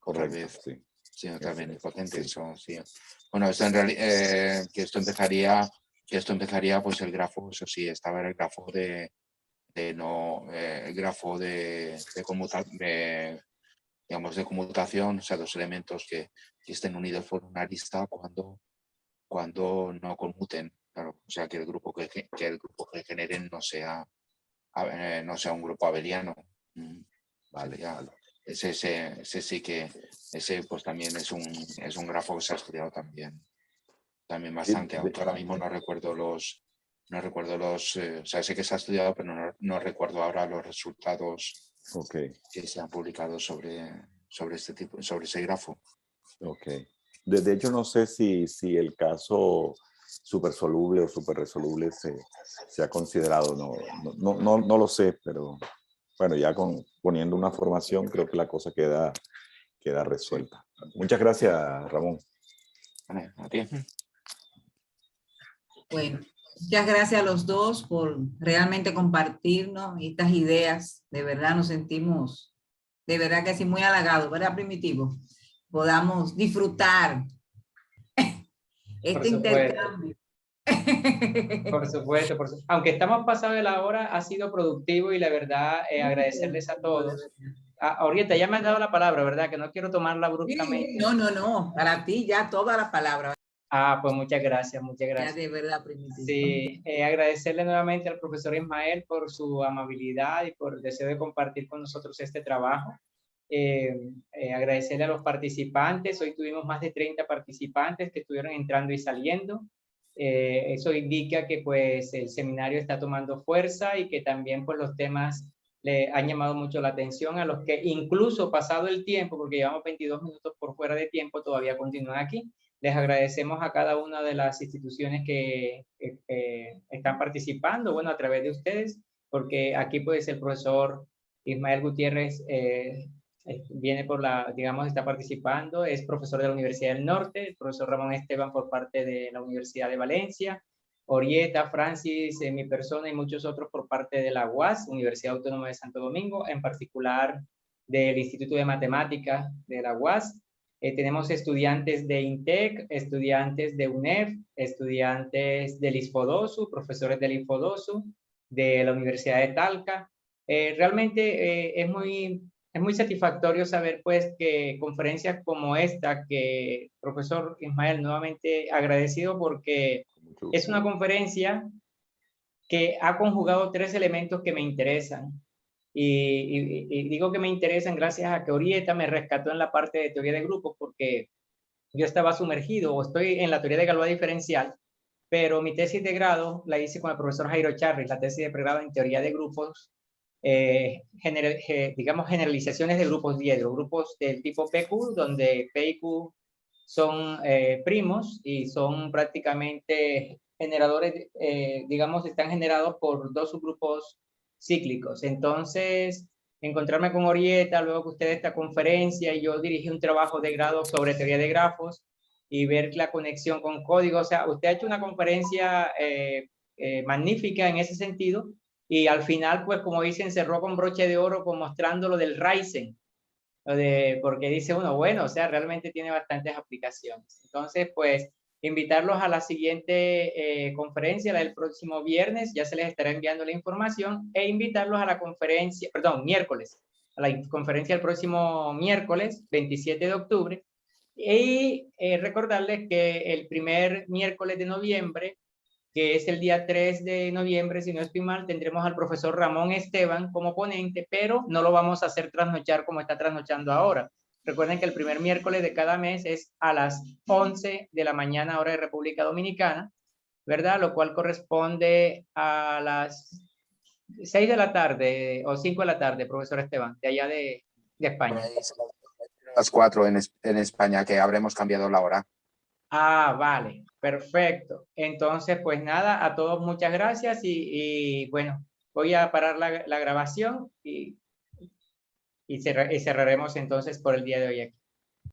otra vez. Sí. Sí, también es potente eso, sí. Bueno, esto en realidad, que esto empezaría, pues el grafo, eso sí, estaba en el grafo el grafo de conmutación, o sea, dos elementos que estén unidos por una lista cuando no conmuten, claro, o sea, que el grupo que generen no sea un grupo abeliano. Vale, ya. Ese sí que, pues también es un grafo que se ha estudiado también bastante, aunque ahora mismo no recuerdo los, o sea, sé que se ha estudiado, pero no recuerdo ahora los resultados que se han publicado sobre ese grafo. Ok. De hecho, no sé si el caso supersoluble o superresoluble se ha considerado, no lo sé, pero bueno, ya poniendo una formación creo que la cosa queda resuelta. Muchas gracias, Ramón. Vale, a ti. Bueno, muchas gracias a los dos por realmente compartirnos estas ideas. De verdad nos sentimos, de verdad que sí, muy halagados, ¿verdad, Primitivo? Podamos disfrutar este intercambio. Por supuesto. Aunque estamos pasados de la hora, ha sido productivo y la verdad, agradecerles a todos. Orieta, ya me has dado la palabra, ¿verdad? Que no quiero tomarla bruscamente. Sí, no, para ti ya toda la palabra. Pues muchas gracias. Ya de verdad, Primitivo. Sí, agradecerle nuevamente al profesor Ismael por su amabilidad y por el deseo de compartir con nosotros este trabajo. Agradecerle a los participantes. Hoy tuvimos más de 30 participantes que estuvieron entrando y saliendo. Eso indica que pues el seminario está tomando fuerza y que también pues los temas le han llamado mucho la atención a los que incluso pasado el tiempo, porque llevamos 22 minutos por fuera de tiempo, todavía continúan aquí. Les agradecemos a cada una de las instituciones que están participando, bueno, a través de ustedes, porque aquí pues el profesor Ismael Gutiérrez viene está participando, es profesor de la Universidad del Norte, el profesor Ramón Esteban por parte de la Universidad de Valencia, Orieta, Francis, mi persona y muchos otros por parte de la UAS, Universidad Autónoma de Santo Domingo, en particular del Instituto de Matemáticas de la UAS. Tenemos estudiantes de INTEC, estudiantes de UNEF, estudiantes del ISFODOSU, profesores del ISFODOSU, de la Universidad de Talca. Realmente es muy satisfactorio saber pues que conferencias como esta, que profesor Ismael nuevamente agradecido porque es una conferencia que ha conjugado 3 elementos que me interesan. Y digo que me interesan gracias a que Orieta me rescató en la parte de teoría de grupos, porque yo estaba sumergido o estoy en la teoría de Galois diferencial, pero mi tesis de grado la hice con el profesor Jairo Charri, la tesis de pregrado en teoría de grupos, digamos generalizaciones de grupos diedro, grupos del tipo PQ, donde P y Q son primos y son prácticamente generadores, digamos, están generados por 2 subgrupos cíclicos. Entonces, encontrarme con Orieta, luego que usted esta conferencia, y yo dirigí un trabajo de grado sobre teoría de grafos y ver la conexión con código. O sea, usted ha hecho una conferencia magnífica en ese sentido, y al final, pues como dicen, cerró con broche de oro mostrando lo del Ryzen, porque dice uno, bueno, o sea, realmente tiene bastantes aplicaciones. Entonces, pues, Invitarlos a la siguiente conferencia, la del próximo viernes, ya se les estará enviando la información, e invitarlos a la conferencia, perdón, miércoles, a la conferencia del próximo miércoles, 27 de octubre, y recordarles que el primer miércoles de noviembre, que es el día 3 de noviembre, si no estoy mal, tendremos al profesor Ramón Esteban como ponente, pero no lo vamos a hacer trasnochar como está trasnochando ahora. Recuerden que el primer miércoles de cada mes es a las 11 de la mañana, hora de República Dominicana, ¿verdad? Lo cual corresponde a las 6 de la tarde o 5 de la tarde, profesor Esteban, de allá de España. Las 4 en España, que habremos cambiado la hora. Ah, vale, perfecto. Entonces, pues nada, a todos muchas gracias y bueno, voy a parar la grabación y cerraremos entonces por el día de hoy aquí.